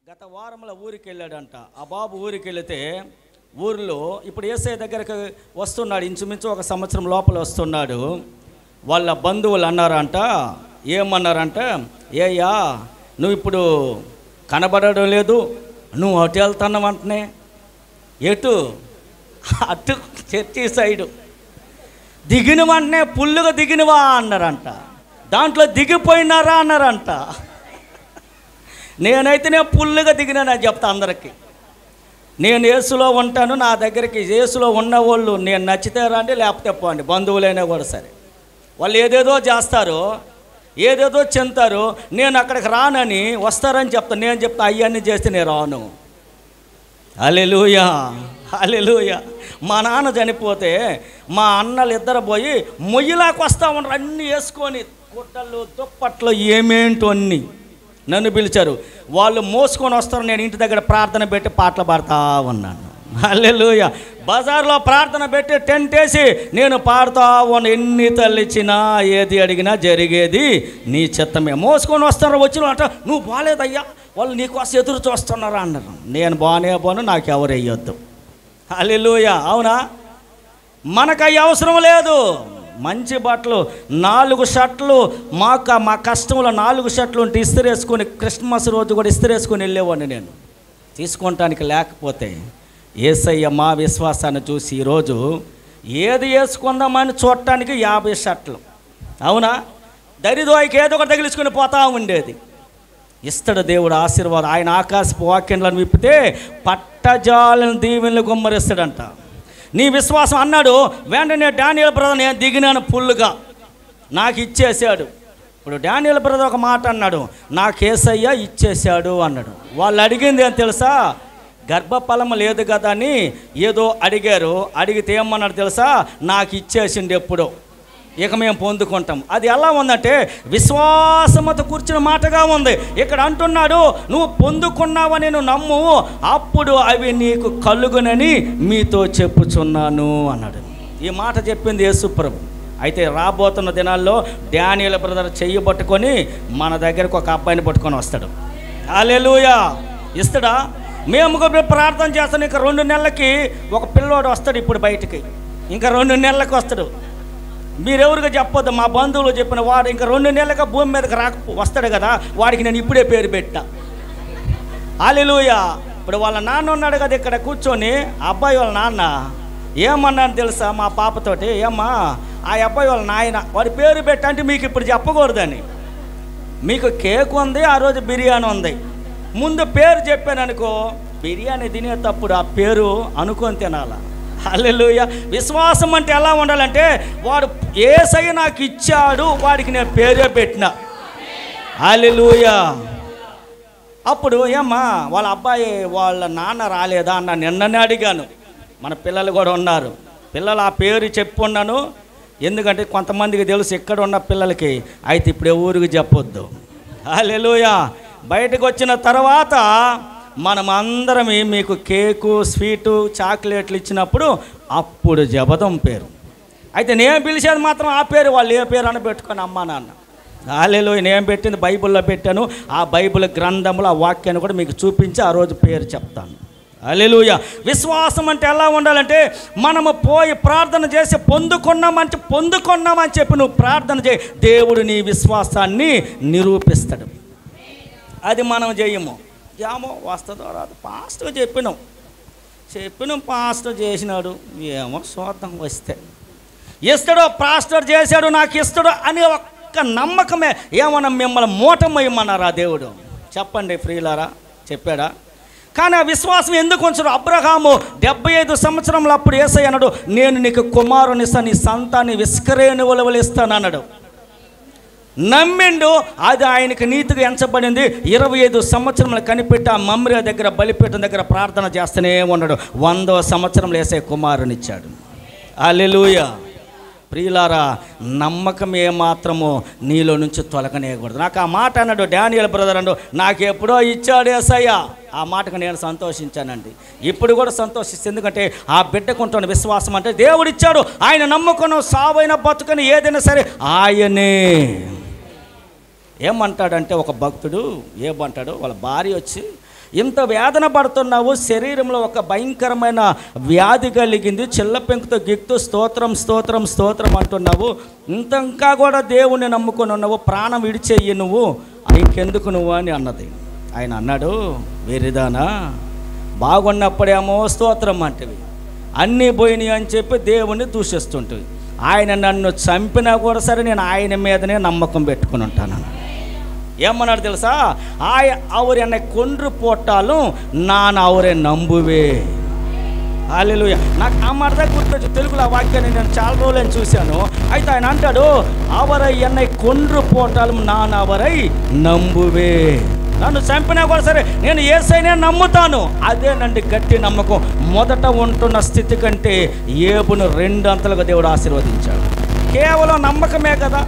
గత వారంలో ఊరికి వెళ్ళాడంట. ఆ బాబు ఊరికి వెళితే ఊరిలో ఇప్పుడు యేసయ్య దగ్గరికి వస్తున్నాడు, ఇంచుమించు ఒక సంవత్సరం లోపల వస్తున్నాడు. వాళ్ళ బంధువులు అన్నారంట, ఏమన్నారంట, ఏయ్యా నువ్వు ఇప్పుడు కనబడడం లేదు, నువ్వు అటు వెళ్తున్నావు అంటనే. ఎటు? అటు చర్చి సైడు. దిగిన వెంటనే పుల్లుగా దిగినవా అన్నారంట. దాంట్లో దిగిపోయినారా అన్నారంట. నేనైతే నేను పుల్లుగా దిగినానని చెప్తా అందరికీ. నేను యేసులో ఉంటాను, నా దగ్గరికి యేసులో ఉన్నవాళ్ళు నేను నచ్చితే రండి, లేకపోతే పోండి, బంధువులైనా కూడా సరే. వాళ్ళు ఏదేదో చేస్తారు, ఏదేదో చెందుతారు, నేను అక్కడికి రానని వస్తారని చెప్తాను. నేను చెప్తా అవన్నీ చేస్తే నేను రాను. హల్లెలూయా హల్లెలూయా. మా నాన్న చనిపోతే మా అన్నలు ఇద్దరు పోయి మొయ్యిలాకి వస్తూ ఉంటారు, అన్నీ వేసుకొని గుడ్డలు దుప్పట్లు ఏమేంటో అన్నీ. నన్ను పిలిచారు, వాళ్ళు మోసుకొని వస్తారు, నేను ఇంటి దగ్గర ప్రార్థన పెట్టి పాటలు పాడుతూ ఉన్నాను. హల్లెలూయా. బజార్లో ప్రార్థన పెట్టి టెంట్ వేసి నేను పాడుతూ ఉన్నాను. ఎన్ని తల్లిచ్చినా ఏది అడిగినా జరిగేది నీ చిత్తమే. మోసుకొని వస్తున్నారు, వచ్చిన అంట నువ్వు బాగాలేదయ్యా, వాళ్ళు నీకోసం ఎదురు చూస్తున్నారా అన్నారు. నేను బాగానే పోను, నాకు ఎవరు వేయొద్దు. హల్లెలూయా. అవునా? మనకు అవి అవసరం లేదు. మంచి బట్టలు 4 షర్ట్లు, మా కష్టంలో 4 షర్ట్లు ఉంటే ఇస్త్రీ వేసుకొని క్రిస్మస్ రోజు కూడా ఇస్త్రీ వేసుకొని వెళ్ళేవాడిని నేను. తీసుకుంటానికి లేకపోతే యేసయ్య మా విశ్వాసాన్ని చూసి ఈరోజు ఏది వేసుకుందామని చూడటానికి 50 షర్ట్లు. అవునా? దరిద్రోయికి ఏదో ఒకటి తగిలించుకొని పోతా ఉండేది. ఇస్తాడు దేవుడు ఆశీర్వాదం. ఆయన ఆకాశపు వాక్యాలను విప్పితే పట్టజాలను దీవెనలు గుమ్మరిస్తాడంట. నీ విశ్వాసం అన్నాడు. వెంటనే డానియేల్ బ్రదర్ నేను దిగినాను ఫుల్గా, నాకు ఇచ్చేసాడు. ఇప్పుడు డానియేల్ బ్రదర్ ఒక మాట అన్నాడు, నాకు యేసయ్య ఇచ్చేసాడు అన్నాడు. వాళ్ళు అడిగింది ఏం తెలుసా? గర్భఫలం లేదు కదా అని ఏదో అడిగారు. అడిగితే ఏమన్నాడు తెలుసా? నాకు ఇచ్చేసిండు ఎప్పుడో, ఇక మేము పొందుకుంటాం. అది ఎలా ఉందంటే విశ్వాసమతో కూర్చున్న మాటగా ఉంది. ఇక్కడ అంటున్నాడు, నువ్వు పొందుకున్నావని నువ్వు నమ్ము, అప్పుడు అవి నీకు కలుగునని మీతో చెప్పుచున్నాను అన్నాడు. ఈ మాట చెప్పింది యేసు ప్రభు. అయితే రాబోతున్న దినాల్లో డానియేల్ బ్రదర్ చెయ్యి పట్టుకొని మన దగ్గరకు ఒక అబ్బాయిని పట్టుకొని వస్తాడు. హల్లెలూయా. ఇస్తాడా? మేము ప్రార్థన చేస్తాను. ఇంకా 2 నెలలకి ఒక పిల్లోడు వస్తాడు ఇప్పుడు బయటికి, ఇంకా 2 నెలలకు వస్తాడు. మీరెవరికి చెప్పొద్దు, మా బంధువులు చెప్పిన వాడు ఇంకా 2 నెలలుగా భూమి మీదకి వస్తాడు కదా, వాడికి నేను ఇప్పుడే పేరు పెట్టా. హల్లెలూయా. ఇప్పుడు వాళ్ళ నాన్న ఉన్నాడు కదా ఇక్కడ కూర్చొని, అబ్బాయి వాళ్ళ నాన్న ఏమన్నాడు తెలుసా మా పాపతోటి? ఏమ్మా ఆ అబ్బాయి వాళ్ళ నాయన వాడి పేరు పెట్టంటే మీకు ఇప్పుడు చెప్పకూడదని. మీకు కేక్ ఉంది, ఆ రోజు బిర్యానీ ఉంది, ముందు పేరు చెప్పాను అనుకో, బిర్యానీ తినేటప్పుడు ఆ పేరు అనుకొని తినాలా. హల్లెలూయా. విశ్వాసం అంటే ఎలా ఉండాలంటే, వాడు యేసయ్య నాకు ఇచ్చాడు, వాడికి నేను పేరే పెట్టిన. హల్లెలూయా. అప్పుడు ఏమ్మా వాళ్ళ అబ్బాయి వాళ్ళ నాన్న రాలేదా అన్న నిన్ననే అడిగాను. మన పిల్లలు కూడా ఉన్నారు, పిల్లలు ఆ పేరు చెప్పున్నాను. ఎందుకంటే కొంతమందికి తెలుసు ఇక్కడ ఉన్న పిల్లలకి, అయితే ఇప్పుడు ఊరికి చెప్పొద్దు. హల్లెలూయా. బయటకు వచ్చిన తర్వాత మనం అందరం మీకు కేకు, స్వీటు, చాక్లెట్లు ఇచ్చినప్పుడు అప్పుడు జబదం పేరు. అయితే నేను పిలిచేది మాత్రం ఆ పేరు, వాళ్ళు ఏ పేరు అని పెట్టుకొని అమ్మా నాన్న. హల్లెలూయా. నేను పెట్టింది బైబిల్లో పెట్టాను. ఆ బైబిల్ గ్రంథంలో ఆ వాక్యాన్ని కూడా మీకు చూపించి ఆ రోజు పేరు చెప్తాను. హల్లెలూయా. విశ్వాసం అంటే ఎలా ఉండాలంటే, మనము పోయి ప్రార్థన చేసి పొందుకున్నామని చెప్పి నువ్వు ప్రార్థన చేయి, దేవుడు నీ విశ్వాసాన్ని నిరూపిస్తాడు. అది మనం చేయము. ఏమో వస్తుందో రాదు, పాస్టర్ చెప్పినాం పాస్టర్ చేసినాడు, ఏమో చూద్దాం వస్తే ఇస్తాడో, పాస్టర్ చేశాడు నాకు ఇస్తాడో అనే ఒక్క నమ్మకమే. ఏమన్నా మిమ్మల్ని మూటమయ్యమన్నారా దేవుడు? చెప్పండి ప్రియులారా, చెప్పాడా? కానీ ఆ విశ్వాసం ఎందుకు ఉంచరు? అబ్రహాము 75 సంవత్సరంలో అప్పుడు యేసయ్య అన్నాడు, నేను నీకు కుమారుని ఇస్తాను, నీ సంతాన్ని విస్కరేణువులు ఇస్తాను అన్నాడు. నమ్మిండు, అది ఆయనకి నీతిగా ఎంచబడింది. 25 సంవత్సరంలో కనిపెట్టి ఆ మమ్రే దగ్గర బలిపీఠం దగ్గర ప్రార్థన చేస్తూనే ఉన్నాడు. 100వ సంవత్సరంలో యేసయ్య కుమారునిచ్చాడు. హల్లెలూయా. ప్రియులారా, నమ్మకం ఏమాత్రమో నీలో నుంచి తొలగనేయకూడదు. నాకు ఆ మాట అన్నాడు డానియేల్ బ్రదర్ అన్నాడు, నాకు ఎప్పుడో ఇచ్చాడు యేసయ్య. ఆ మాటకు నేను సంతోషించానండి, ఇప్పుడు కూడా సంతోషిస్తాను. ఎందుకంటే ఆ బిడ్డకుంటున్న విశ్వాసం అంటే దేవుడిచ్చాడు, ఆయన నమ్ముకున్న సావైన బతుకని ఏదైనా సరే ఆయనే. ఏమంటాడంటే ఒక భక్తుడు ఏమంటాడు, వాళ్ళ భార్య వచ్చి ఇంత వేదన పడుతున్నావు, శరీరంలో ఒక భయంకరమైన వ్యాధి కలిగింది, చిల్ల పెంకుతో గిక్తూ స్తోత్రం స్తోత్రం స్తోత్రం అంటున్నావు, ఇంకా కూడా దేవుణ్ణి నమ్ముకొని ఉన్నావు, ప్రాణం విడిచేయి నువ్వు, ఇంకెందుకు నువ్వు అని అన్నది. ఆయన అన్నాడు, వేరేదానా, బాగున్నప్పుడేమో స్తోత్రం అంటవి, అన్నీ పోయినాయి అని చెప్పి దేవుణ్ణి దూషిస్తుంటుంది. ఆయన నన్ను చంపినా కూడా సరే నేను ఆయన మీదనే నమ్మకం పెట్టుకుని ఉంటాను. ఏమన్నాడు తెలుసా? அவர் என்னை கொன்று போட்டாலும் நான் அவரை நம்புவேன். హల్లెలూయా. నాకు ఆ మాట దగ్గర గుర్తొచ్చు, తెలుగులో ఆ వాక్యాన్ని నేను చాలా రోజులని చూశాను. అయితే ఆయన అంటాడు, అవరై ఎన్నై కొండ్రు పోటాలు నాన్ అవరై నంబువే. నన్ను చంపినా కూడా సరే నేను యేసయ్యనే నమ్ముతాను. అదేనండి గట్టి నమ్మకం. మొదట ఉంటున్న స్థితి కంటే ఏబును 2 అంతలుగా దేవుడు ఆశీర్వదించాడు. కేవలం నమ్మకమే కదా.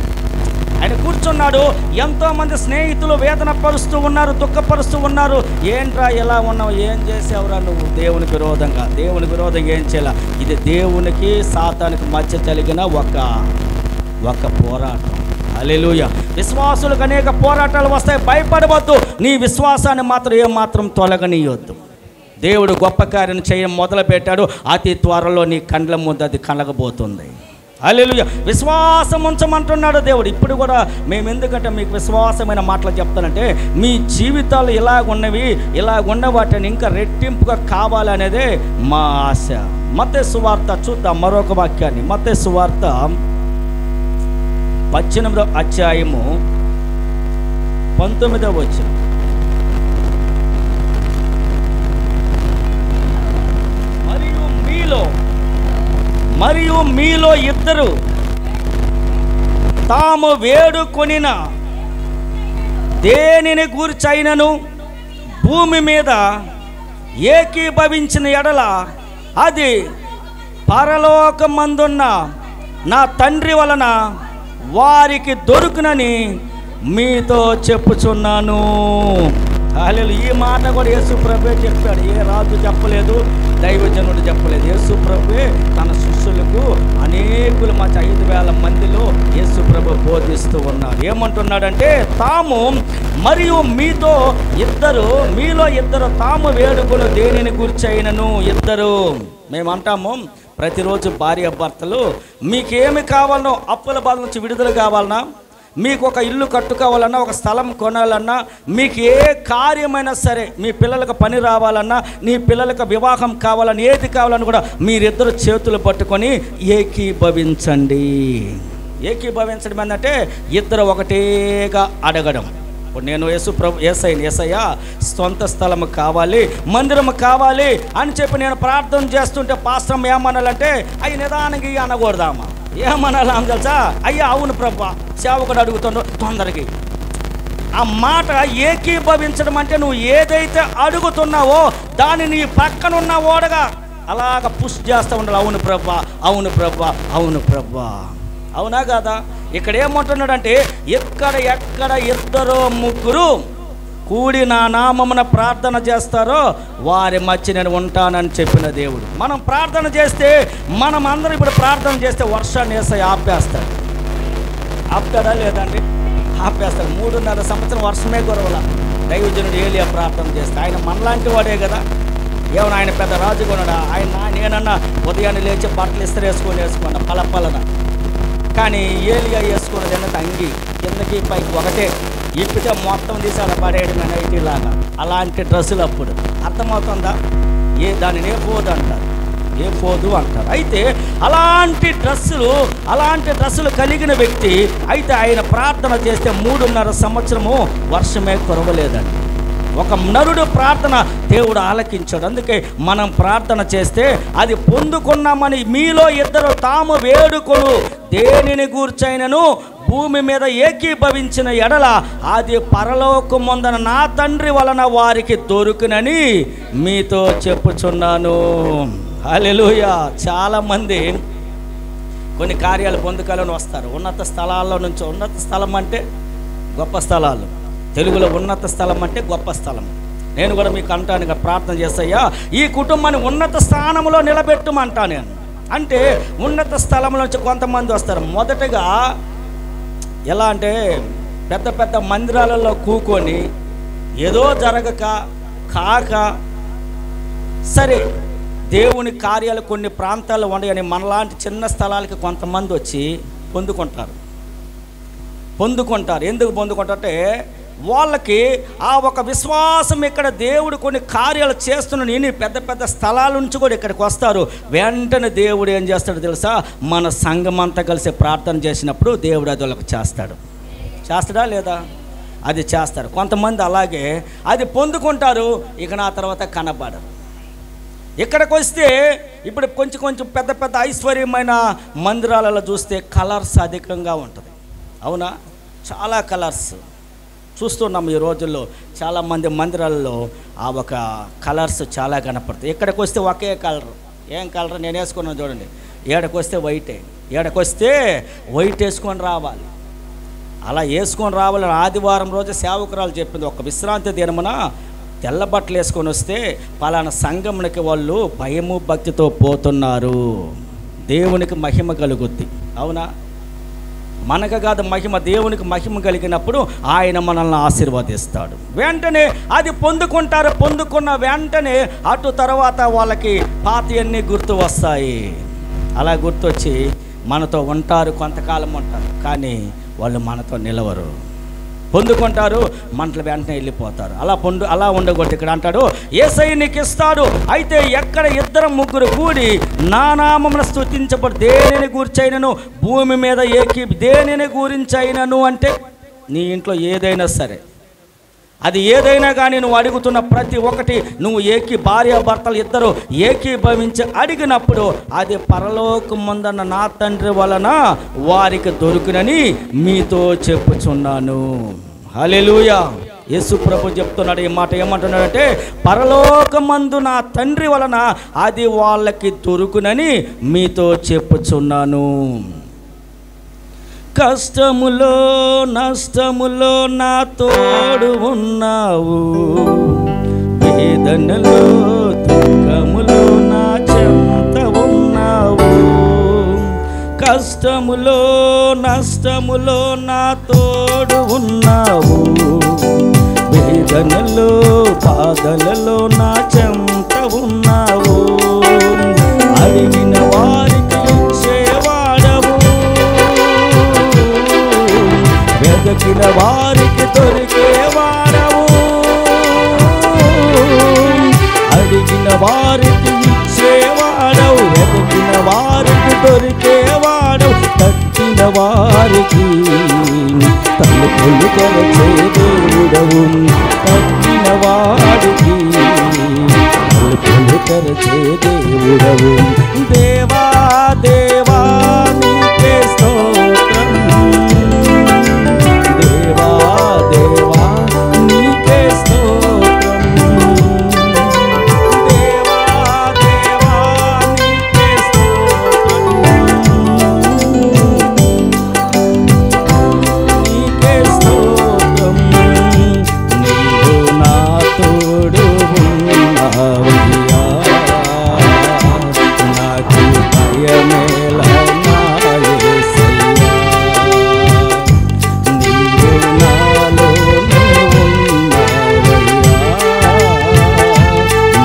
ఆయన కూర్చున్నాడు, ఎంతోమంది స్నేహితులు వేదన పరుస్తూ ఉన్నారు, దుఃఖపరుస్తూ ఉన్నారు. ఏంట్రా ఎలా ఉన్నావు, ఏం చేసావురా నువ్వు? దేవునికి విరోధంగా ఏం చేయాల? ఇది దేవునికి సాతానికి మధ్య కలిగిన ఒక పోరాటం. హల్లెలూయా. విశ్వాసులకు అనేక పోరాటాలు వస్తాయి, భయపడవద్దు. నీ విశ్వాసాన్ని మాత్రం ఏమాత్రం తొలగనీయొద్దు. దేవుడు గొప్ప కార్యం చేయడం మొదలు పెట్టాడు, అతి త్వరలో నీ కండ్ల ముందు అది కలగబోతుంది. హల్లెలూయా. విశ్వాసం ఉంచమంటున్నాడు దేవుడు. ఇప్పుడు కూడా మేము ఎందుకంటే మీకు విశ్వాసమైన మాటలు చెప్తానంటే, మీ జీవితాలు ఇలాగున్న వాటిని ఇంకా రెట్టింపుగా కావాలనేదే మా ఆశ. మత్తయి సువార్త చూద్దాం మరొక వాక్యాన్ని. మత్తయి సువార్త 18వ అధ్యాయము 19వ వచనం. మరియు మీలో ఇద్దరు తాము వేడుకొనిన దేనిని గూర్చైనను భూమి మీద ఏకీభవించిన ఎడల అది పరలోకమందున్న నా తండ్రి వలన వారికి దొరుకునని మీతో చెప్పుచున్నాను. హల్లెలూయా. ఈ మాట కూడా యేసు ప్రభువే చెప్పాడు. ఏ రాజు చెప్పలేదు, దైవజనుడు చెప్పలేదు. యేసు ప్రభువే తన శిష్యులకు అనేకులు 5,000 మందిలో యేసు ప్రభు బోధిస్తూ ఉన్నారు. ఏమంటున్నాడంటే, తాము మరియు మీలో ఇద్దరు తాము వేడుకలు దేనిని గుర్చైనను ఇద్దరు. మేము అంటాము ప్రతిరోజు భార్య భర్తలు, మీకేమి కావాలనో, అప్పుల బాధ నుంచి విడుదల కావాలన్నా, మీకు ఒక ఇల్లు కట్టుకోవాలన్నా, ఒక స్థలం కొనాలన్నా, మీకు ఏ కార్యమైనా సరే, మీ పిల్లలకు పని రావాలన్నా, నీ పిల్లలకు వివాహం కావాలని, ఏది కావాలని కూడా మీరిద్దరు చేతులు పట్టుకొని ఏకీభవించండి. ఏకీభవించడం ఏంటంటే ఇద్దరు ఒకటేగా అడగడం. ఇప్పుడు నేను యేసయ్య సొంత స్థలం కావాలి, మందిరం కావాలి అని చెప్పి నేను ప్రార్థన చేస్తుంటే పాస్టర్ ఏమనాలంటే, అవి నిదానంగా అనకూడదామా? ఏమనాలా తెలుసా? అయ్యా అవును ప్రభా, సేవకుడు అడుగుతుండో తొందరగా. ఆ మాట ఏకీభవించడం అంటే నువ్వు ఏదైతే అడుగుతున్నావో దాన్ని నీ పక్కనున్న ఓడగా అలాగ పుష్ చేస్తూ ఉండాలి. అవును ప్రభా, అవును ప్రభా, అవును ప్రభా. అవునా కదా? ఇక్కడ ఏమంటున్నాడంటే, ఎక్కడ 2-3 కూడి నా నామమున ప్రార్థన చేస్తారో వారి మధ్య నేను ఉంటానని చెప్పిన దేవుడు. మనం ప్రార్థన చేస్తే, మనం అందరం ఇప్పుడు ప్రార్థన చేస్తే వర్షాన్ని యేసయ్య ఆపుతాడా లేదండి? ఆపేస్తాడు. 3.5 సంవత్సరం వర్షమే కురవల. దైవజనుడు ఏలియా ప్రార్థన చేస్తే, ఆయన మనలాంటి వాడే కదా. ఏమన్నా ఆయన పెద్ద రాజు కొన్నాడా? నేనన్నా ఉదయాన్నే లేచి బట్టలు వేసుకున్నా పలపలన. కానీ ఏలియా వేసుకున్నది అన్నది అంగి కిందకి పైకి ఒకటే, ఇప్పితే మొత్తం తీసి అలా పడేయడం నైటీలాగా. అలాంటి డ్రెస్సులు అప్పుడు అర్థమవుతుందా? దానిని ఏ పోదు అంటారు. అయితే అలాంటి డ్రెస్సులు కలిగిన వ్యక్తి అయితే ఆయన ప్రార్థన చేస్తే 3.5 సంవత్సరము వర్షమే కురవలేదండి. ఒక నరుడు ప్రార్థన దేవుడు ఆలకించాడు. అందుకే మనం ప్రార్థన చేస్తే అది పొందుకున్నామని, మీలో ఇద్దరు తాము వేడుకలు దేనిని గూర్చైనను భూమి మీద ఏకీభవించిన ఎడల అది పరలోకమందున నా తండ్రి వలన వారికి దొరుకునని మీతో చెప్పుచున్నాను. హల్లెలూయా. చాలామంది కొన్ని కార్యాలు పొందుకోవాలని వస్తారు ఉన్నత స్థలాల్లో నుంచి. ఉన్నత స్థలం అంటే గొప్ప స్థలాలు, తెలుగులో ఉన్నత స్థలం అంటే గొప్ప స్థలం. నేను కూడా మీకు అంటాను, ప్రార్థన చేస్తాయ్యా ఈ కుటుంబాన్ని ఉన్నత స్థానంలో నిలబెట్టమంటా నేను. అంటే ఉన్నత స్థలంలో నుంచి కొంతమంది వస్తారు. మొదటగా ఎలా అంటే పెద్ద పెద్ద మందిరాలలో కూకొని ఏదో జరగక కాక సరే దేవుని కార్యాలు కొన్ని ప్రాంతాల్లో ఉండయని మనలాంటి చిన్న స్థలాలకి కొంతమంది వచ్చి పొందుకుంటారు. ఎందుకు పొందుకుంటారంటే వాళ్ళకి ఆ ఒక విశ్వాసం, ఇక్కడ దేవుడు కొన్ని కార్యాలు చేస్తున్నాడు, నేను పెద్ద పెద్ద స్థలాల నుంచి కూడా ఇక్కడికి వస్తారు. వెంటనే దేవుడు ఏం చేస్తాడో తెలుసా, మన సంఘం అంతా కలిసి ప్రార్థన చేసినప్పుడు దేవుడు అది వాళ్ళకి చేస్తాడా లేదా? అది చేస్తారు. కొంతమంది అలాగే అది పొందుకుంటారు, ఇక నా తర్వాత కనబడరు. ఇక్కడికి వస్తే ఇప్పుడు కొంచెం పెద్ద పెద్ద ఐశ్వర్యమైన మందిరాలలో చూస్తే కలర్స్ అధికంగా ఉంటుంది. అవునా? చాలా కలర్స్ చూస్తున్నాం ఈ రోజుల్లో. చాలామంది మందిరాల్లో ఆ ఒక కలర్స్ చాలా కనపడతాయి. ఇక్కడికి వస్తే ఒకే కలర్. ఏం కలర్? నేను వేసుకున్నాను చూడండి. ఏడకి వస్తే వైటే, వైట్ వేసుకొని రావాలి. అలా వేసుకొని రావాలని ఆదివారం రోజు సేవకురాలు చెప్పింది. ఒక విశ్రాంతి దినమున తెల్ల బట్టలు వేసుకొని వస్తే పలానా సంఘమునికి వాళ్ళు భయము భక్తితో పోతున్నారు, దేవునికి మహిమ కలుగుద్ది. అవునా? మనకు కాదు మహిమ, దేవునికి మహిమ కలిగినప్పుడు ఆయన మనల్ని ఆశీర్వదిస్తాడు. వెంటనే అది పొందుకున్న వెంటనే అటు తర్వాత వాళ్ళకి పాతయన్నీ గుర్తు వస్తాయి. అలా గుర్తొచ్చి మనతో ఉంటారు, కొంతకాలం ఉంటారు, కానీ వాళ్ళు మనతో నిలవరు. పొందుకుంటారు, మనలు వెంటనే వెళ్ళిపోతారు. అలా ఉండకూడదు. ఇక్కడ అంటాడు, యేసయ్య నీకు ఇస్తాడు. అయితే ఎక్కడ 2-3 కూడి నా నామమున స్తుతించబడు, దేనిని గురించైనను భూమి మీద దేనిని గురించైనను అంటే నీ ఇంట్లో ఏదైనా సరే, అది ఏదైనా కానీ నువ్వు అడుగుతున్న ప్రతి ఒక్కటి నువ్వు భార్యాభర్తలు ఇద్దరు ఏకీభవించి అడిగినప్పుడు అది పరలోకమందున్న నా తండ్రి వలన వారికి దొరుకునని మీతో చెప్పుచున్నాను. హల్లెలూయా. యేసు ప్రభు చెప్తున్నాడు ఈ మాట. ఏమంటున్నాడంటే, పరలోకమందు నా తండ్రి వలన అది వాళ్ళకి దొరుకునని మీతో చెప్పుచున్నాను. కష్టములో నష్టములో నా తోడు ఉన్నావు, వేదనలో దుఃఖములో నా చెంత ఉన్నావు. కష్టములో నష్టములో నా తోడు ఉన్నావు, వేదనలో బాధలలో నా చెంత ఉన్నావు. అడిగిన వారికి ఇచ్చేవాడవు, వెదకిన వారికి దొరికేవాడవు. అడిగిన వారికి ఇచ్చేవాడవు, వెదకిన వారికి దొరికేవాడవు. తట్టిన వారికి తలుపులు తెరచే దేవుడవు, తట్టిన వారికి తలుపులు తెరచే దేవుడవు. దేవా దేవా నీకే స్తోత్రం, దేవా దేవా నీకే స్తోత్రం, దేవా దేవా నీకే స్తోత్రం, నీవు నా తోడు ఉన్నావయ్యా, నాకు భయమేలా నా యేసయ్యా. నీవు నాలోనే ఉన్నావయ్యా,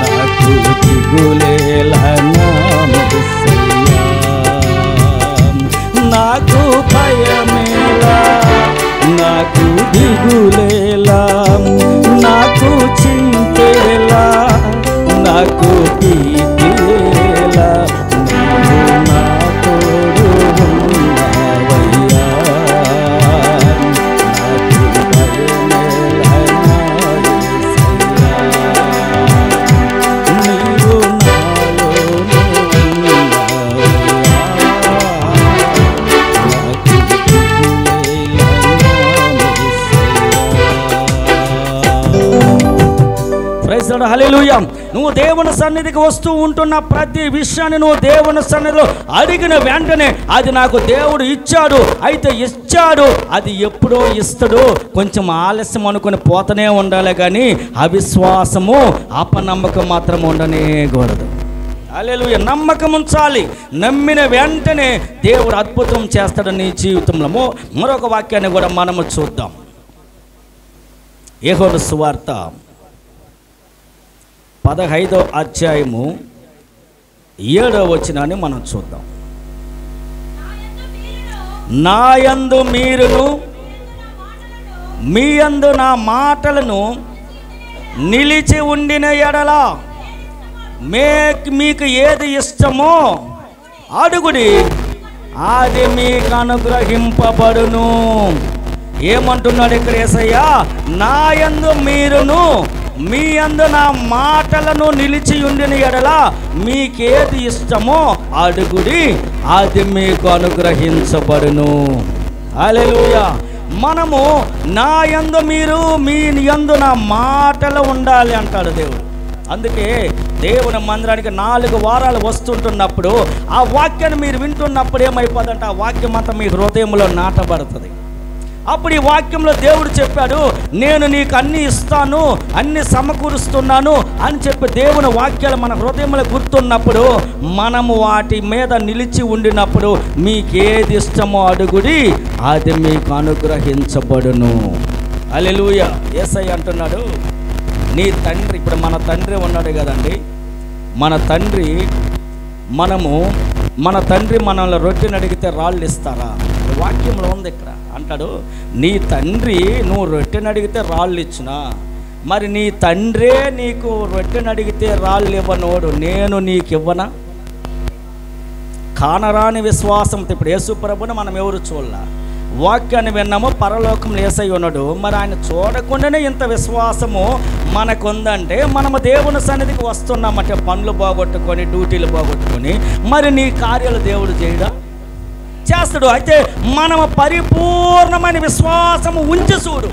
నాకు దిగులేలా నా యేసయ్యా. నాకు భయమేలా, నాకు దిగులేలా, నాకు చింతేలా, నాకు భీతిలేలా, నీవు నా తోడు ఉన్నావయ్యా, నాకు భయమేలా నా యేసయ్యా. నీవు నాలోనే ఉన్నావయ్యా, నాకు దిగులేలా నా యేసయ్యా. Praise the lord. హల్లెలూయా. నువ్వు దేవుని సన్నిధికి వస్తూ ఉంటున్న ప్రతి విషయాన్ని నువ్వు దేవుని సన్నిధిలో అడిగిన వెంటనే అది నాకు దేవుడు ఇచ్చాడు. అయితే ఇచ్చాడు, అది ఎప్పుడో ఇస్తాడు, కొంచెం ఆలస్యం అనుకుని పోతూనే ఉండాలి, కానీ అవిశ్వాసము అపనమ్మకం మాత్రం ఉండనేకూడదు. హల్లెలూయా. నమ్మకం ఉంచాలి. నమ్మిన వెంటనే దేవుడు అద్భుతం చేస్తాడు నీ జీవితంలో. మరొక వాక్యాన్ని కూడా మనము చూద్దాం. యోహాను సువార్త 15వ అధ్యాయము 7వ వచనాన్ని మనం చూద్దాం. నా యందు మీరును మీ యందు నా మాటలను నిలిచి ఉండిన ఎడల మీకు ఏది ఇష్టమో అడుగుడి, అది మీకు అనుగ్రహింపబడును. ఏమంటున్నాడు ఇక్కడ యేసయ్య? నా యందు మీరును మీ యందు నా మాటలను నిలిచి ఉండిన ఎడల మీకేది ఇష్టమో అడుగుడి, అది మీకు అనుగ్రహించబడును. హల్లెలూయా. మనము నా యందు మీరు మీ యందు నా మాటలు ఉండాలి అంటాడు దేవుడు. అందుకే దేవుని మందిరానికి 4 వారాలు వస్తుంటున్నప్పుడు ఆ వాక్యాన్ని మీరు వింటున్నప్పుడు ఏమైపోతుందంటే ఆ వాక్యం అంతా మీ హృదయంలో నాటబడుతుంది. అప్పుడు ఈ వాక్యంలో దేవుడు చెప్పాడు, నేను నీకు అన్ని ఇస్తాను, అన్ని సమకూరుస్తున్నాను అని చెప్పి దేవుని వాక్యాలు మన హృదయంలో గుర్తున్నప్పుడు మనము వాటి మీద నిలిచి ఉండినప్పుడు మీకేది ఇష్టమో అడుగుడి, అది మీకు అనుగ్రహించబడును. హల్లెలూయా. యేసయ్య అంటున్నాడు, నీ తండ్రి, ఇప్పుడు మన తండ్రి ఉన్నాడు కదండి, మన తండ్రి మనల్ని రొట్టెని అడిగితే రాళ్ళు ఇస్తారా? వాక్యంలో ఉంది ఇక్కడ. అంటాడు, నీ తండ్రి నువ్వు రొట్టెని అడిగితే రాళ్ళు ఇచ్చినా, మరి నీ తండ్రే నీకు రొట్టెని అడిగితే రాళ్ళు ఇవ్వనోడు నేను నీకు ఇవ్వనా? కానరాని విశ్వాసంతో ఇప్పుడు యేసు ప్రభువుని మనం ఎవరు చూడలా, వాక్యాన్ని విన్నాము, పరలోకంలో యేసయ్య ఉన్నాడు. మరి ఆయన చూడకుండానే ఇంత విశ్వాసము మనకుందంటే మనము దేవుని సన్నిధికి వస్తున్నామంటే పనులు పోగొట్టుకొని డ్యూటీలు పోగొట్టుకొని మరి నీ కార్యాలు దేవుడు చేయడా? చేస్తాడు. అయితే మనము పరిపూర్ణమైన విశ్వాసము ఉంచి చూడు,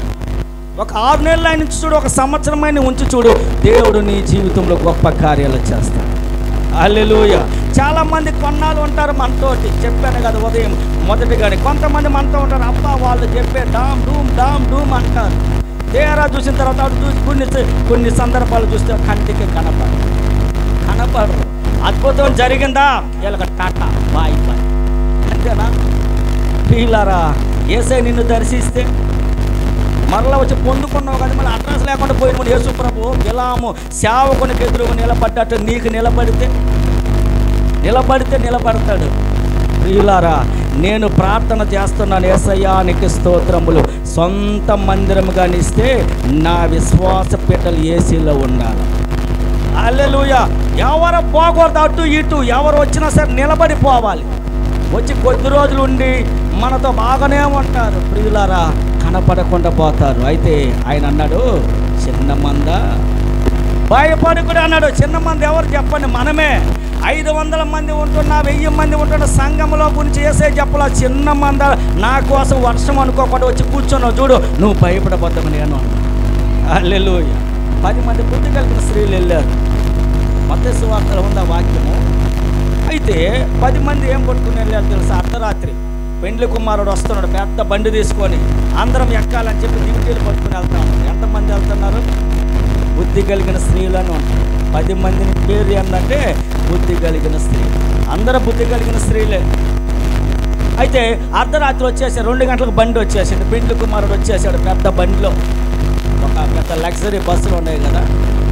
ఒక 6 నెలలు ఆయన ఉంచి చూడు, ఒక సంవత్సరమైన ఉంచి చూడు, దేవుడు నీ జీవితంలో గొప్ప కార్యాలు చేస్తాడు. హల్లెలూయా. చాలామంది కొన్నాళ్ళు ఉంటారు మనతోటి, చెప్పాను కదా ఉదయం మొదటిగానే. కొంతమంది మనతో ఉంటారు, అబ్బా వాళ్ళు చెప్పే డామ్ డూమ్ అంటారు. తీరా చూసిన తర్వాత కొన్ని సందర్భాలు చూస్తే కంటికి కనపడరు. అద్భుతం జరిగిందా, వీళ్ళకి టాటా బాయ్ అంతేనా? ప్రియులారా, యేసయ్య నిన్ను దర్శిస్తే మరలా వచ్చి పొందుకున్నావు కదా, మళ్ళీ అడ్రస్ లేకుండా పోయిన యేసు ప్రభు బిలాము సేవకునికి ఎదురు నిలబడ్డట్టు నీకు నిలబడతాడు. ప్రియులారా, నేను ప్రార్థన చేస్తున్నాను, యేసయ్యా నీకు స్తోత్రములు, సొంత మందిరముగా ఇస్తే నా విశ్వాస పీటలు ఏసీలో ఉండాలి. హల్లెలూయా. ఎవరు పోకూడదు, అటు ఇటు ఎవరు వచ్చినా సరే నిలబడిపోవాలి. వచ్చి కొద్ది రోజులు ఉండి మనతో బాగానే ఉంటారు, ప్రియులారా కనపడకుండా పోతారు. అయితే ఆయన అన్నాడు, చిన్న మంద భయపడుకుడు అన్నాడు. చిన్న మంది ఎవరు చెప్పండి? మనమే. 500 మంది ఉంటున్నా, 1000 మంది ఉంటున్న సంఘంలో గురించి చేసే చెప్పలా. చిన్న మంద నా కోసం వర్షం అనుకోకుండా వచ్చి కూర్చున్నావు చూడు, నువ్వు భయపడబోతావు నేను. హల్లెలూయా. 10 మంది బుద్ధి కలిగిన స్త్రీలు వెళ్ళారు, మత్తయి సువార్తలో ఉంది ఆ వాక్యము. అయితే 10 మంది ఏం పట్టుకుని వెళ్ళారు తెలుసా? అర్ధరాత్రి పెండ్లి కుమారుడు వస్తున్నాడు పెద్ద బండి తీసుకొని, అందరం ఎక్కాలని చెప్పి దివిటీలు పట్టుకుని వెళ్తాను. ఎంతమంది వెళ్తున్నారు? బుద్ధి కలిగిన స్త్రీలను అంటారు. 10 మందిని పేరు ఏంటంటే బుద్ధి కలిగిన స్త్రీ. అందరూ బుద్ధి కలిగిన స్త్రీలే. అయితే అర్ధరాత్రి వచ్చేసి 2 గంటలకు బండి వచ్చేసింది, పెండ్లి కుమారుడు వచ్చేసాడు పెద్ద బండిలో. ఒక పెద్ద లగ్జరీ బస్సులు ఉన్నాయి కదా,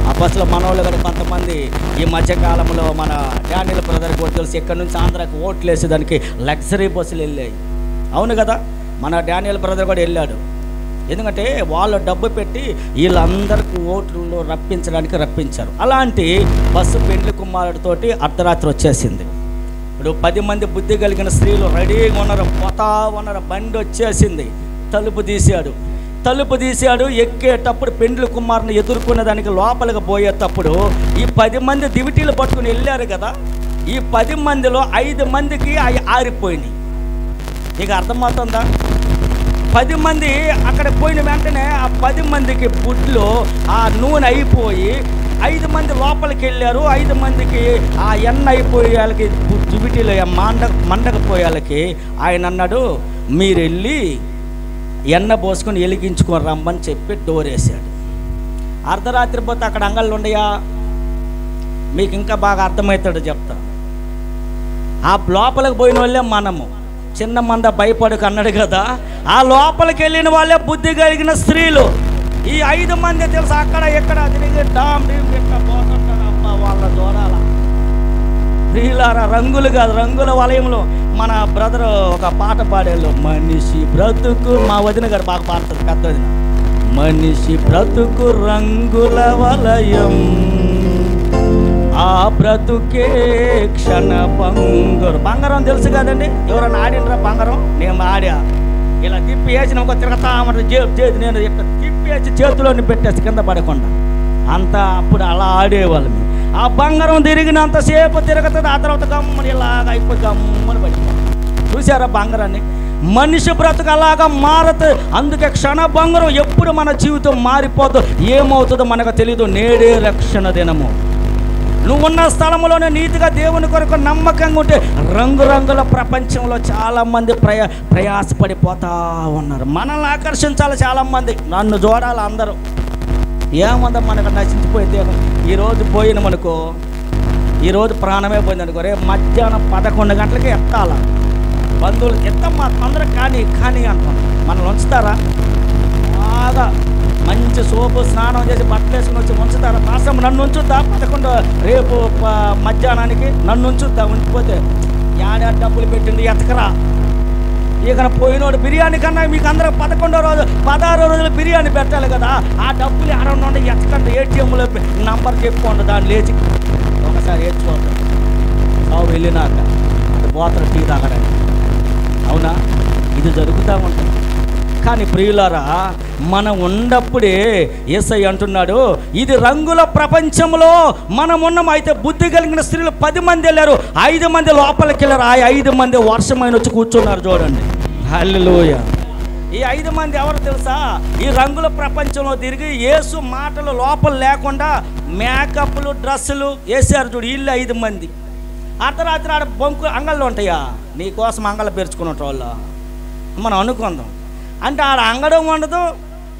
ఆ బస్సులో మనవాళ్ళు కానీ కొంతమంది ఈ మధ్యకాలంలో మన డానియల్ బ్రదర్ కూడా తెలిసి ఎక్కడి నుంచి ఆంధ్రాకి ఓట్లు వేసేదానికి లగ్జరీ బస్సులు వెళ్ళాయి. అవును కదా, మన డానియల్ బ్రదర్ కూడా వెళ్ళాడు. ఎందుకంటే వాళ్ళు డబ్బు పెట్టి వీళ్ళందరికీ ఓట్లు రప్పించారు. అలాంటి బస్సు పెండ్లి కుమారుడితోటి అర్ధరాత్రి వచ్చేసింది. ఇప్పుడు 10 మంది బుద్ధి కలిగిన స్త్రీలు రెడీగా ఉన్నారు, పోతా ఉన్నారు. బండి వచ్చేసింది, తలుపు తీశాడు. ఎక్కేటప్పుడు పెండ్లి కుమారుని ఎదుర్కొనే దానికి లోపలికి పోయేటప్పుడు ఈ 10 మంది దివిటీలు పట్టుకుని వెళ్ళారు కదా, ఈ 10 మందిలో 5 మందికి అవి ఆరిపోయినాయి. ఇక అర్థమవుతుందా? 10 మంది అక్కడ పోయిన వెంటనే ఆ 10 మందికి బుడ్లో ఆ నూనె అయిపోయి 5 మంది లోపలికి వెళ్ళారు. 5 మందికి ఆ ఎన్న అయిపోయే వాళ్ళకి దివిటీలు మండకపోయేళ్ళకి ఆయన అన్నాడు, మీరు వెళ్ళి ఎన్న పోసుకొని వెలిగించుకొని రమ్మని చెప్పి డోర్ వేసాడు. అర్ధరాత్రి పోతే అక్కడ అంగళ్ళు ఉండయా? మీకు ఇంకా బాగా అర్థమవుతాడు చెప్తా. ఆ లోపలికి పోయిన వాళ్ళే మనము. చిన్న మంద భయపడుకు అన్నాడు కదా, ఆ లోపలికి వెళ్ళిన వాళ్ళే బుద్ధి కలిగిన స్త్రీలు. ఈ 5 మంది తెలుసు అక్కడ ఎక్కడ తిరిగి డామ్ డీమ్ ఎక్కడ పోతుంటారు. ప్రియులారా, రంగులు కాదు, రంగుల వలయంలో మన బ్రదర్ ఒక పాట పాడేళ్ళు, మనిషి బ్రతుకు, మా వదిన గారు బాగా పాడుతుంది, పెద్ద వదిన. మనిషి బ్రతుకు రంగుల వలయం, ఆ బ్రతుకే క్షణ బంగారు. బంగారం తెలుసు కదండి, ఎవరన్నా ఆడినరా బంగారం? నేను ఆడా, ఇలా తిప్పి వేసిన ఒక తిరగతా చేతి, నేను ఇక్కడ తిప్పి వేసి చేతిలోని పెట్టేసి కింద పడకుండా, అంతా అప్పుడు అలా ఆడేవాళ్ళం. ఆ బంగారం తిరిగినంతసేపు తిరుగుతుంది, ఆ తర్వాత గమ్మని ఇలాగ అయిపోయి గమ్మని పడిపోతుంది. చూసారా బంగారాన్ని? మనిషి బ్రతుకు అలాగా మారుతుంది. అందుకే క్షణ బంగారం ఎప్పుడు మన జీవితం మారిపోతుందో ఏమవుతుందో మనకు తెలియదు. నేడే రక్షణ దినము. నువ్వున్న స్థలంలోనే నీతిగా దేవుని కొరకు నమ్మకంగా ఉంటే రంగురంగుల ప్రపంచంలో చాలామంది ప్రయాసపడిపోతూ ఉన్నారు. మనల్ని ఆకర్షించాలి చాలామంది, నన్ను చూడాలి అందరూ. ఏమందా మనకు నశించిపోయింది. ఈరోజు పోయిన మనకో, ఈరోజు ప్రాణమే పోయింది అనుకో, రేపు మధ్యాహ్నం 11 గంటలకి ఎత్తాల బంధువులు ఎత్తమ్మా అందరూ కానీ కానీ అంటాం. మనల్ని ఉంచుతారా? బాగా మంచి సోపు స్నానం చేసి బట్టలు వేసుకుని వచ్చి ఉంచుతారా? పాసం నన్ను ఉంచుద్దా? 11 రేపు మధ్యాహ్నానికి నన్ను ఉంచుద్దా? ఉంచిపోతే ఏడా డబ్బులు పెట్టింది ఎతకరా. ఇక పోయినోడు బిర్యానీ కన్నా మీకు అందరూ 11వ రోజు 16 రోజులు బిర్యానీ పెట్టాలి కదా. ఆ డబ్బులు ఆడనుండి ఎత్తకండి, ఏటీఎంలో నంబర్ చెప్పుకోండి, దాన్ని లేచి ఒకసారి ఏడ్చుకోండి. సావు వెళ్ళినాక అది పోతలు టీ తాగడానికి. అవునా? ఇది జరుగుతూ ఉంటుంది. కానీ ప్రియులారా, మనం ఉన్నప్పుడే యేసయ్య అంటున్నాడు, ఇది రంగుల ప్రపంచంలో మనం ఉన్నాం. అయితే బుద్ధి కలిగిన స్త్రీలు 10 మంది వెళ్ళారు, 5 మంది లోపలికి వెళ్ళారు. ఆ 5 మంది వర్షమైన వచ్చి కూర్చున్నారు. చూడండి, హల్లెలూయా. ఈ 5 మంది ఎవరు తెలుసా? ఈ రంగుల ప్రపంచంలో తిరిగి యేసు మాటలు లోపల లేకుండా మేకప్లు డ్రెస్సులు వేసారు చూడు, వీళ్ళు 5 మంది. అర్ధరాత్రి ఆడ బొంకు అంగళ్ళు ఉంటాయా, నీకోసం అంగళ్ళు పేర్చుకున్న వాళ్ళు మనం అనుకుందాం. అంటే ఆడ అంగడం ఉండదు,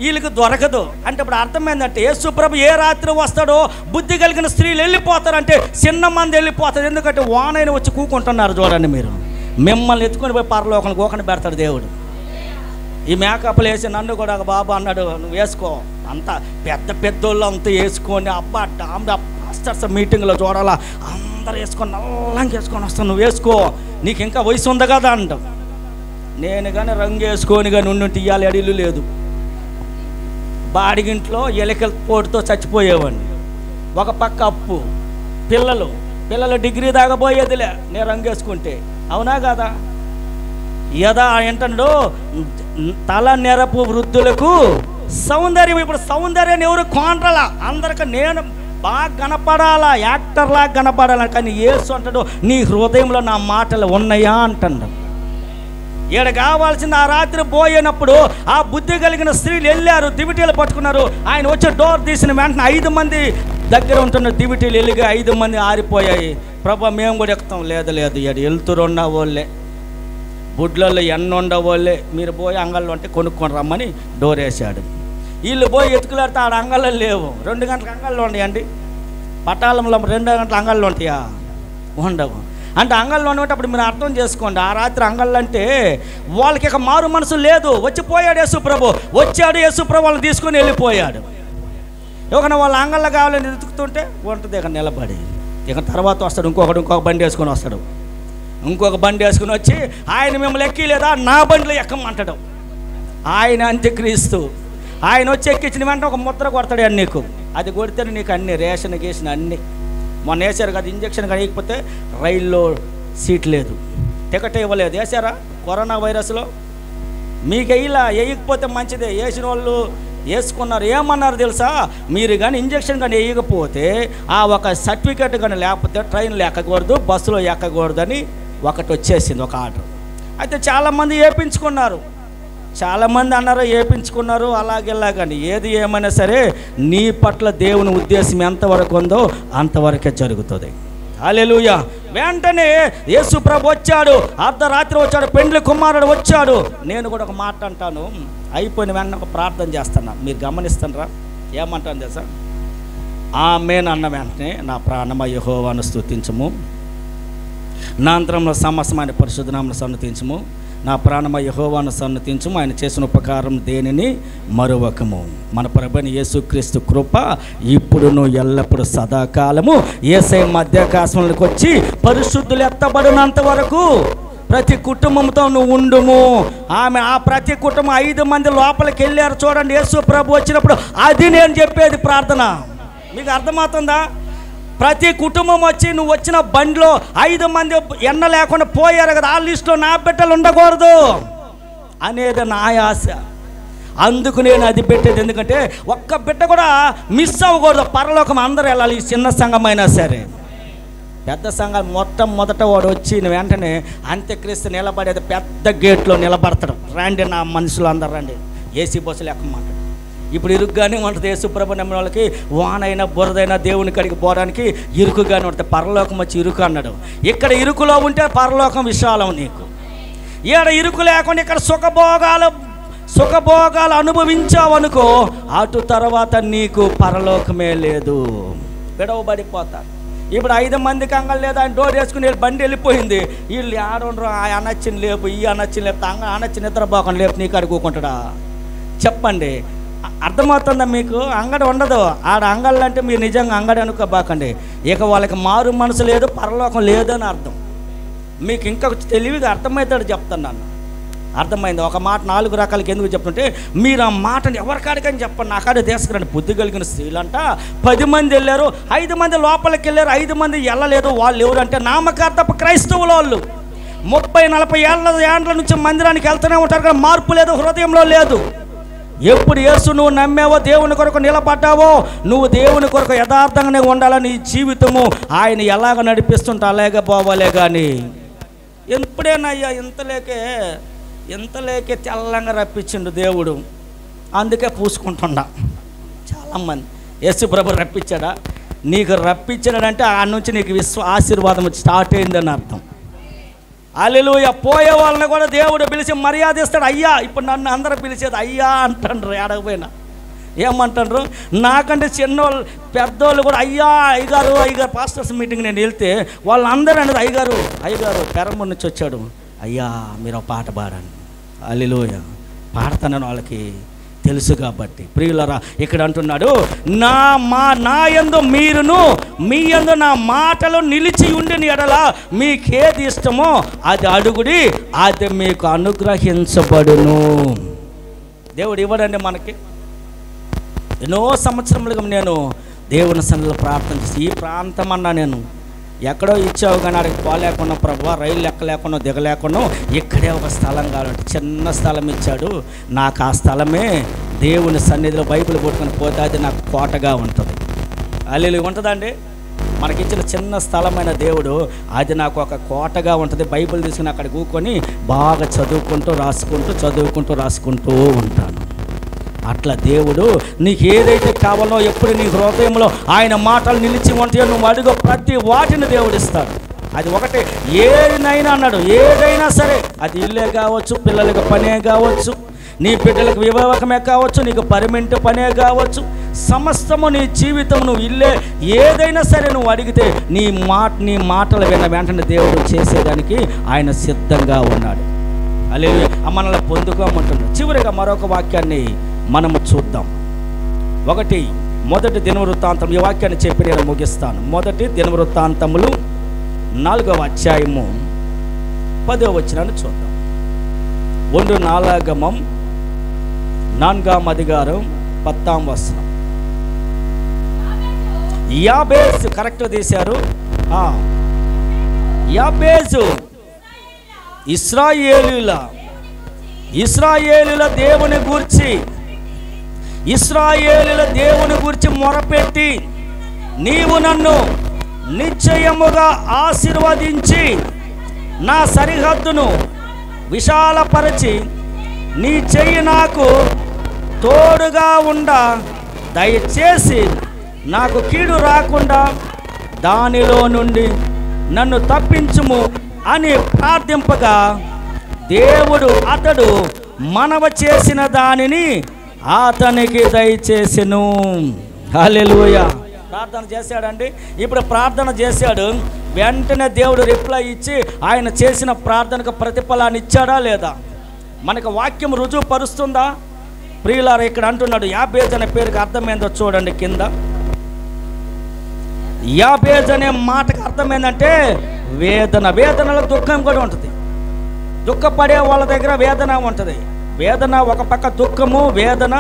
వీళ్ళకి దొరకదు. అంటే ఇప్పుడు అర్థమైందంటే యేసు ప్రభు ఏ రాత్రి వస్తాడో బుద్ధి కలిగిన స్త్రీలు వెళ్ళిపోతారంటే చిన్న మంది వెళ్ళిపోతారు. ఎందుకంటే వానైన వచ్చి కూకుంటున్నారు. చూడండి మీరు, మిమ్మల్ని ఎత్తుకొని పోయి పరలోకం గోకని పెడతాడు దేవుడు. ఈ మేకప్లు వేసి నన్ను కూడా బాబు అన్నాడు, నువ్వు వేసుకో. అంతా పెద్ద పెద్దోళ్ళు అంతా వేసుకొని అబ్బా డామ్ మాస్టర్స్ మీటింగ్లో చూడాలా అందరూ వేసుకొని నల్లంగా వేసుకొని వస్తాను, నువ్వు వేసుకో, నీకు ఇంకా వయసు ఉంది కదా అంటావు. నేను కానీ రంగు వేసుకొని కానీ ఉండి ఇయ్యాలి అడిలు లేదు. బాడిగింట్లో ఎలకల పోటుతో చచ్చిపోయేవాడిని. ఒక పక్క అప్పు, పిల్లలు డిగ్రీ దాగబోయేదిలే నేను రంగు వేసుకుంటే. అవునా కదా? యదా ఏంటండో తల నెరపు వృద్ధులకు సౌందర్యం. ఇప్పుడు సౌందర్యాన్ని ఎవరు కోండ్రలా, అందరికీ నేను బాగా కనపడాలా, యాక్టర్లా కనపడాలా. కానీ యేసు అంటాడు, నీ హృదయంలో నా మాటలు ఉన్నాయా అంటాడు. ఈడ కావాల్సింది ఆ రాత్రి పోయినప్పుడు ఆ బుద్ధి కలిగిన స్త్రీలు వెళ్ళారు, దివిటీలు పట్టుకున్నారు. ఆయన వచ్చి డోర్ తీసిన వెంటనే 5 మంది దగ్గర ఉంటున్న దివిటీలు వెళ్ళి 5 మంది ఆరిపోయాయి. ప్రభు మేము కూడా ఎక్కుతాం. లేదు ఈడ వెళ్తురున్న వాళ్ళే, బుడ్లలో ఎన్న ఉండవాళ్ళే, మీరు పోయి అంగళ్ళు అంటే కొనుక్కొని రమ్మని డోర్ వేసాడు. వీళ్ళు పోయి ఎత్తుకులాడితే ఆడ అంగళ్ళు లేవు. 2 గంటలకు అంగళ్ళు ఉన్నాయండి పట్టాలంలో, 2 గంటల అంగళ్ళు ఉంటాయా? ఉండవు. అంటే అంగళ్ళు ఉండేటప్పుడు మీరు అర్థం చేసుకోండి, ఆ రాత్రి అంగళ్ళు అంటే వాళ్ళకి ఇక మారు మనసు లేదు. వచ్చిపోయాడు యేసుప్రభు, వచ్చాడు యేసుప్రభు, వాళ్ళని తీసుకొని వెళ్ళిపోయాడు. ఎవరైనా వాళ్ళ అంగళ్ళు కావాలని ఎత్తుకుతుంటే ఉంటుంది ఇక నిలబడి. ఇక తర్వాత వస్తాడు ఇంకొక బండి వేసుకొని వస్తాడు. ఇంకొక బండి వేసుకుని వచ్చి ఆయన మిమ్మల్ని ఎక్కలేదా, నా బండిలో ఎక్కమంటాడు. ఆయన అంత్యక్రీస్తు. ఆయన వచ్చి ఎక్కించిన వెంటనే ఒక ముద్ర కొడతాడు అని నీకు. అది కొడితేనే నీకు అన్ని రేషన్ గీసిన అన్నీ. మొన్న వేసారు కదా ఇంజక్షన్, కానీ వేయకపోతే రైల్లో సీట్ లేదు, టికెట్ ఇవ్వలేదు. వేసారా కరోనా వైరస్లో? మీకు వేయకపోతే మంచిదే. వేసిన వాళ్ళు వేసుకున్నారు. ఏమన్నారు తెలుసా? మీరు కానీ ఇంజక్షన్ కానీ వేయకపోతే ఆ ఒక సర్టిఫికేట్ కానీ లేకపోతే ట్రైన్లో ఎక్కకూడదు, బస్సులో ఎక్కకూడదు అని ఒకటి వచ్చేసింది, ఒక ఆర్డర్. అయితే చాలామంది వేయించుకున్నారు, చాలామంది అన్నారు వేయించుకున్నారు అలాగెలా. కానీ ఏది ఏమైనా సరే నీ పట్ల దేవుని ఉద్దేశం ఎంతవరకు ఉందో అంతవరకే జరుగుతుంది. హల్లెలూయా. వెంటనే యేసు ప్రభు వచ్చాడు, అర్ధరాత్రి వచ్చాడు, పెండ్లి కుమారుడు వచ్చాడు. నేను కూడా ఒక మాట అంటాను, అయిపోయిన వెంటనే ఒక ప్రార్థన చేస్తాను, మీరు గమనిస్తారా? ఏమంటాను తెలుసా? ఆమేన్ అన్న వెంటనే నా ప్రాణమ యెహోవాను స్తుతించము, నా అంతరంలో సమస్తమైన పరిశుద్ధ నామమును సన్నతించము, నా ప్రాణమ యెహోవాను సన్నతించుము, ఆయన చేసిన ఉపకారం దేనిని మరువకము. మన ప్రభువైన యేసుక్రీస్తు కృప ఇప్పుడును ఎల్లప్పుడు సదాకాలము యేసయ్య మధ్యాకాశంలోకి వచ్చి పరిశుద్ధులు ఎత్తబడినంత వరకు ప్రతి కుటుంబంతో నువ్వు ఉండుము. ఆమె ఆ ప్రతి కుటుంబం 5 మంది లోపలికి వెళ్ళారు చూడండి యేసు ప్రభు వచ్చినప్పుడు. అది నేను చెప్పేది ప్రార్థన. మీకు అర్థమవుతుందా? ప్రతి కుటుంబం వచ్చి నువ్వు వచ్చిన బండిలో 5 మంది ఎన్న లేకుండా పోయారు కదా, ఆ లిస్టులో నా బిడ్డలు ఉండకూడదు అనేది నా ఆశ. అందుకు నేను అది పెట్టేది. ఎందుకంటే ఒక్క బిడ్డ కూడా మిస్ అవ్వకూడదు. పరలోకం అందరూ వెళ్ళాలి. ఈ చిన్న సంఘమైనా సరే, పెద్ద సంఘం మొట్టమొదట వాడు వచ్చి వెంటనే అంత్యక్రీస్తు నిలబడేది పెద్ద గేట్లో నిలబడతాడు. రండి నా మనుషులు అందరు రండి, ఏసీ బస్సులు ఎక్కమాట. ఇప్పుడు ఇరుగ్గానే ఉంటుంది. యేసుప్రభు నమ్మిన వాళ్ళకి వానైనా బురదైనా దేవుని కాడికి పోవడానికి ఇరుకుగానే ఉంటుంది. పరలోకం వచ్చి ఇరుకు అన్నాడు. ఇక్కడ ఇరుకులో ఉంటే పరలోకం విశాలం నీకు. ఈడ ఇరుకు లేకుండా ఇక్కడ సుఖభోగాలు అనుభవించావనుకో, అటు తర్వాత నీకు పరలోకమే లేదు. విడవబడిపోతారు. ఇప్పుడు 5 మందికి అంగం లేదు, ఆయన డోర్ వేసుకుని బండి వెళ్ళిపోయింది. వీళ్ళు ఆడుండ్రు, ఆ అనొచ్చిన లేపు, ఈ అనొచ్చిన లేపు, అనొచ్చిన నిద్రపోకుండా లేపు నీకు అడుగుకుంటాడా? చెప్పండి, అర్థమవుతుందా మీకు? అంగడి ఉండదు ఆడ. అంగళ్ళు అంటే మీరు నిజంగా అంగడి అనుకోబాకండి. ఇక వాళ్ళకి మారు మనసు లేదు, పరలోకం లేదు అని అర్థం. మీకు ఇంకా తెలివిగా అర్థమవుతాడు చెప్తున్నాను. అర్థమైంది? ఒక మాట 4 రకాలకి ఎందుకు చెప్తుంటే, మీరు ఆ మాటని ఎవరికాడికని చెప్పండి. నా కాడ తీసుకురండి. బుద్ధి కలిగిన స్త్రీలంట 10 మంది వెళ్ళారు, 5 మంది లోపలికి వెళ్ళారు, 5 మంది వెళ్ళలేదు. వాళ్ళు ఎవరంటే నామకార్థపు క్రైస్తవుల వాళ్ళు. 30-40 ఏళ్ళ నుంచి మందిరానికి వెళ్తూనే ఉంటారు కానీ మార్పు లేదు, హృదయంలో లేదు. ఎప్పుడు యేసు నువ్వు నమ్మావో, దేవుని కొరకు నిలబడ్డావో, నువ్వు దేవుని కొరకు యథార్థంగానే ఉండాలని ఈ జీవితము ఆయన ఎలాగ నడిపిస్తుంటే అలాగే పోవాలే. కానీ ఎప్పుడేనయ్యా ఇంతలేకే తెల్లంగా రప్పించిండు దేవుడు. అందుకే పూసుకుంటుండా చాలామంది. యేసు ప్రభు రప్పించాడా? నీకు రప్పించాడంటే ఆ నుంచి నీకు ఆశీర్వాదం స్టార్ట్ అయిందని అర్థం. హల్లెలూయా. పోయే వాళ్ళని కూడా దేవుడు పిలిచి మర్యాద ఇస్తాడు. అయ్యా, ఇప్పుడు నన్ను అందరూ పిలిచేది అయ్యా అంటారు. ఏడకపోయినా ఏమంటారు? నాకంటే చిన్నవాళ్ళు పెద్దోళ్ళు కూడా అయ్యా అయ్యగారు పాస్టర్స్ మీటింగ్ నేను వెళ్తే వాళ్ళందరూ అనేది అయ్యగారు పెరమూరు నుంచి వచ్చాడు, అయ్యా మీరు పాట పాడండి. హల్లెలూయా. పాడతానని వాళ్ళకి తెలుసు కాబట్టి. ప్రియులరా, ఇక్కడ అంటున్నాడు, నా యందు మీరును మీ యందు నా మాటలు నిలిచి ఉండిన ఎడల మీకేది ఇష్టమో అది అడుగుడి, అది మీకు అనుగ్రహించబడును. దేవుడు ఇవ్వడండి మనకి. ఎన్నో సంవత్సరములుగా నేను దేవుని సన్నిధిలో ప్రార్థన చేసి, ఈ ప్రాంతం అన్నా నేను ఎక్కడో ఇచ్చావు కానీ అక్కడికి పోలేకుండా ప్రభువా, రైలు ఎక్కలేకుండా దిగలేకుండా ఇక్కడే ఒక స్థలం కావాలంటే చిన్న స్థలం ఇచ్చాడు నాకు. ఆ స్థలమే దేవుని సన్నిధిలో బైబిల్ పట్టుకొని పోతే అది నాకు కోటగా ఉంటుంది. హల్లెలూయా. ఉంటుందండి. మనకిచ్చిన చిన్న స్థలమైన దేవుడు అది నాకు ఒక కోటగా ఉంటుంది. బైబిల్ తీసుకుని అక్కడ కూకొని బాగా చదువుకుంటూ రాసుకుంటూ ఉంటాను. అట్లా దేవుడు నీకు ఏదైతే కావాలో, ఎప్పుడు నీ హృదయంలో ఆయన మాటలు నిలిచి ఉంటాయో నువ్వు అడుగు ప్రతి వాటిని దేవుడు ఇస్తాడు. అది ఒకటే, ఏదైనా అన్నాడు, ఏదైనా సరే, అది ఇల్లే కావచ్చు, పిల్లలకి పనే కావచ్చు, నీ బిడ్డలకు వివాహమే కావచ్చు, నీకు పర్మనెంట్ పనే కావచ్చు, సమస్తము నీ జీవితం నువ్వు ఇల్లే ఏదైనా సరే నువ్వు అడిగితే నీ మాటలు విన్న వెంటనే దేవుడు చేసేదానికి ఆయన సిద్ధంగా ఉన్నాడు. హల్లెలూయా. మనల్ని పొందుకోమంటున్నాడు. చివరిగా మరొక వాక్యాన్ని మనము చూద్దాం. మొదటి దినవృత్తాంతం. ఈ వాక్యాన్ని చెప్పి నేను ముగిస్తాను. మొదటి దినవృత్తాంతములు 4వ అధ్యాయము 10వ వచనాన్ని చూద్దాం. 1 నాలాగమం 4వ అధికారం 10వ వచనం. యాబేజు కరెక్ట్ తీశారు. యాబేజు ఇశ్రాయేలుల దేవుని గూర్చి మొరపెట్టి, నీవు నన్ను నిశ్చయముగా ఆశీర్వదించి నా సరిహద్దును విశాలపరచి నీ చెయ్యి నాకు తోడుగా ఉండ దయచేసి నాకు కీడు రాకుండా దానిలో నుండి నన్ను తప్పించుము అని ప్రార్థింపగా అతడు మనవ చేసిన దానిని అతనికి దయచేసెను. హల్లెలూయా. ప్రార్థన చేశాడండి. ఇప్పుడు ప్రార్థన చేశాడు, వెంటనే దేవుడు రిప్లై ఇచ్చి ఆయన చేసిన ప్రార్థనకు ప్రతిఫలాన్ని ఇచ్చాడా లేదా? మనకు వాక్యం రుజువు పరుస్తుందా? ప్రియులారా, ఇక్కడ అంటున్నాడు యాబేజ్ అనే పేరుకి అర్థమైందో చూడండి కింద. యాబేజ్ అనే మాటకు అర్థం ఏంటంటే వేదన. వేదనలో దుఃఖం కూడా ఉంటుంది. దుఃఖపడే వాళ్ళ దగ్గర వేదన ఉంటుంది. వేదన ఒక పక్క దుఃఖము, వేదన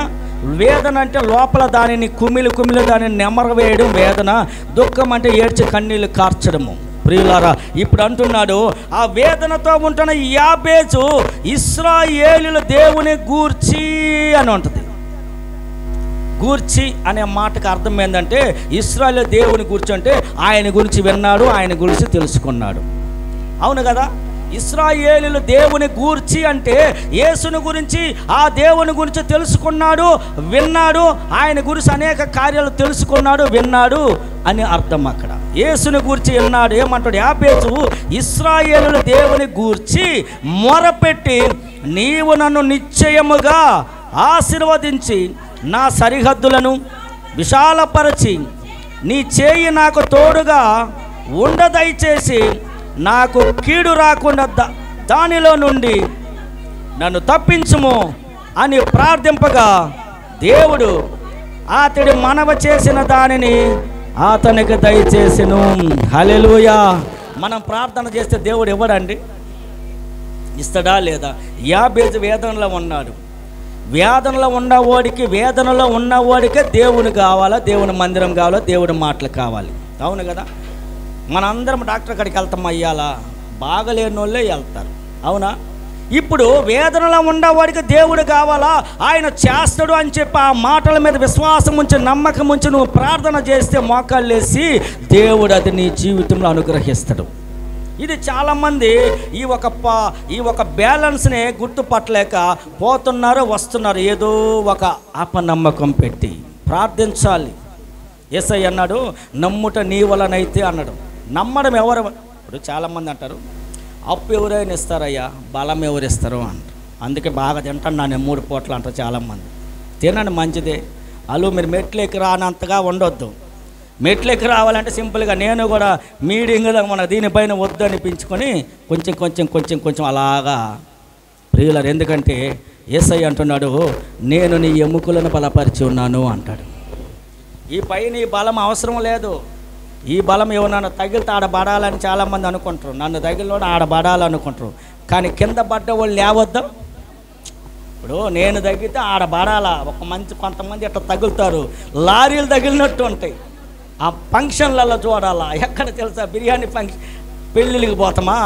అంటే లోపల దానిని కుమిలి దానిని నెమరవేయడం వేదన. దుఃఖం అంటే ఏడ్చి కన్నీళ్ళు కార్చడము. ప్రియులారా, ఇప్పుడు అంటున్నాడు ఆ వేదనతో ఉంటున్న యాబేజు ఇశ్రాయేలీయుల దేవుని గూర్చి అని ఉంటుంది. గూర్చి అనే మాటకు అర్థం ఏంటంటే ఇశ్రాయేలు దేవుని గురించి అంటే ఆయన గురించి విన్నాడు, ఆయన గురించి తెలుసుకున్నాడు. అవును కదా? ఇశ్రాయేలీయుల దేవుని గూర్చి అంటే యేసుని గురించి, ఆ దేవుని గురించి తెలుసుకున్నాడు, విన్నాడు, ఆయన గురించి అనేక కార్యాలు తెలుసుకున్నాడు, విన్నాడు అని అర్థం. అక్కడ యేసుని గురించి విన్నాడు. ఏమంటాడు యాబేజు? ఇశ్రాయేలీయుల దేవుని గూర్చి మొరపెట్టి నీవు నన్ను నిశ్చయముగా ఆశీర్వదించి నా సరిహద్దులను విశాలపరచి నీ చేయి నాకు తోడుగా ఉండదయచేసి నాకు కీడు రాకుండా దానిలో నుండి నన్ను తప్పించుము అని ప్రార్థింపగా దేవుడు అతడి మనవ చేసిన దానిని అతనికి దయచేసెను. హల్లెలూయా. మనం ప్రార్థన చేస్తే దేవుడు ఇవ్వడండి? ఇస్తాడా లేదా? యాబేజు వేదనలో ఉన్నాడు. వేదనలో ఉన్నవాడికే దేవుని కావాలా, దేవుని మందిరం కావాలా, దేవుని మాటలు కావాలి. అవును కదా? మనందరం డాక్టర్ కాడికి వెళ్తాం అయ్యాలా? బాగలేని వాళ్ళే వెళ్తారు. అవునా? ఇప్పుడు వేదనలో ఉన్నవాడికి దేవుడు కావాలా, ఆయన చేస్తాడు అని చెప్పి ఆ మాటల మీద విశ్వాసం ఉంచి నమ్మకం ఉంచి నువ్వు ప్రార్థన చేస్తే మోకాళ్ళు వేసి దేవుడు అది నీ జీవితంలో అనుగ్రహిస్తాడు. ఇది చాలామంది ఈ ఒక బ్యాలెన్స్ని గుర్తుపట్టలేక పోతున్నారు, వస్తున్నారు. ఏదో ఒక అపనమ్మకం పెట్టి ప్రార్థించాలి. యేసయ్య అన్నాడు నమ్ముట నీ వలనైతే అన్నాడు. నమ్మడం ఎవరు? ఇప్పుడు చాలామంది అంటారు అప్పు ఎవరైనా ఇస్తారయ్యా, బలం ఎవరు ఇస్తారు అంటారు. అందుకే బాగా తింటాను నేను 3 పూటలు అంటారు చాలామంది. తినండి, మంచిదే. మీరు మెట్లు ఎక్కి రానంతగా ఉండొద్దు. మెట్లు ఎక్కి రావాలంటే సింపుల్గా నేను కూడా మీడియంగా మన దీనిపైన వద్దు అనిపించుకొని కొంచెం అలాగా ప్రియులారు. ఎందుకంటే యేసయ్య అంటున్నాడు నేను నీ ఎముకలను బలపరిచి ఉన్నాను అంటాడు. ఈ పైన ఈ బలం అవసరం లేదు. ఈ బలం ఏమన్నా తగిలితే ఆడబడాలని చాలామంది అనుకుంటారు. నన్ను తగిలినోడు ఆడబడాలనుకుంటారు. కానీ కింద పడ్డ వాళ్ళు లేవద్దాం. ఇప్పుడు నేను తగ్గితే ఆడబడాలా? కొంతమంది ఇట్లా తగులుతారు, లారీలు తగిలినట్టు ఉంటాయి. ఆ ఫంక్షన్లలో చూడాలా. ఎక్కడ తెలుసా? బిర్యానీ ఫంక్షన్ పెళ్ళిళ్ళకి పోతామా,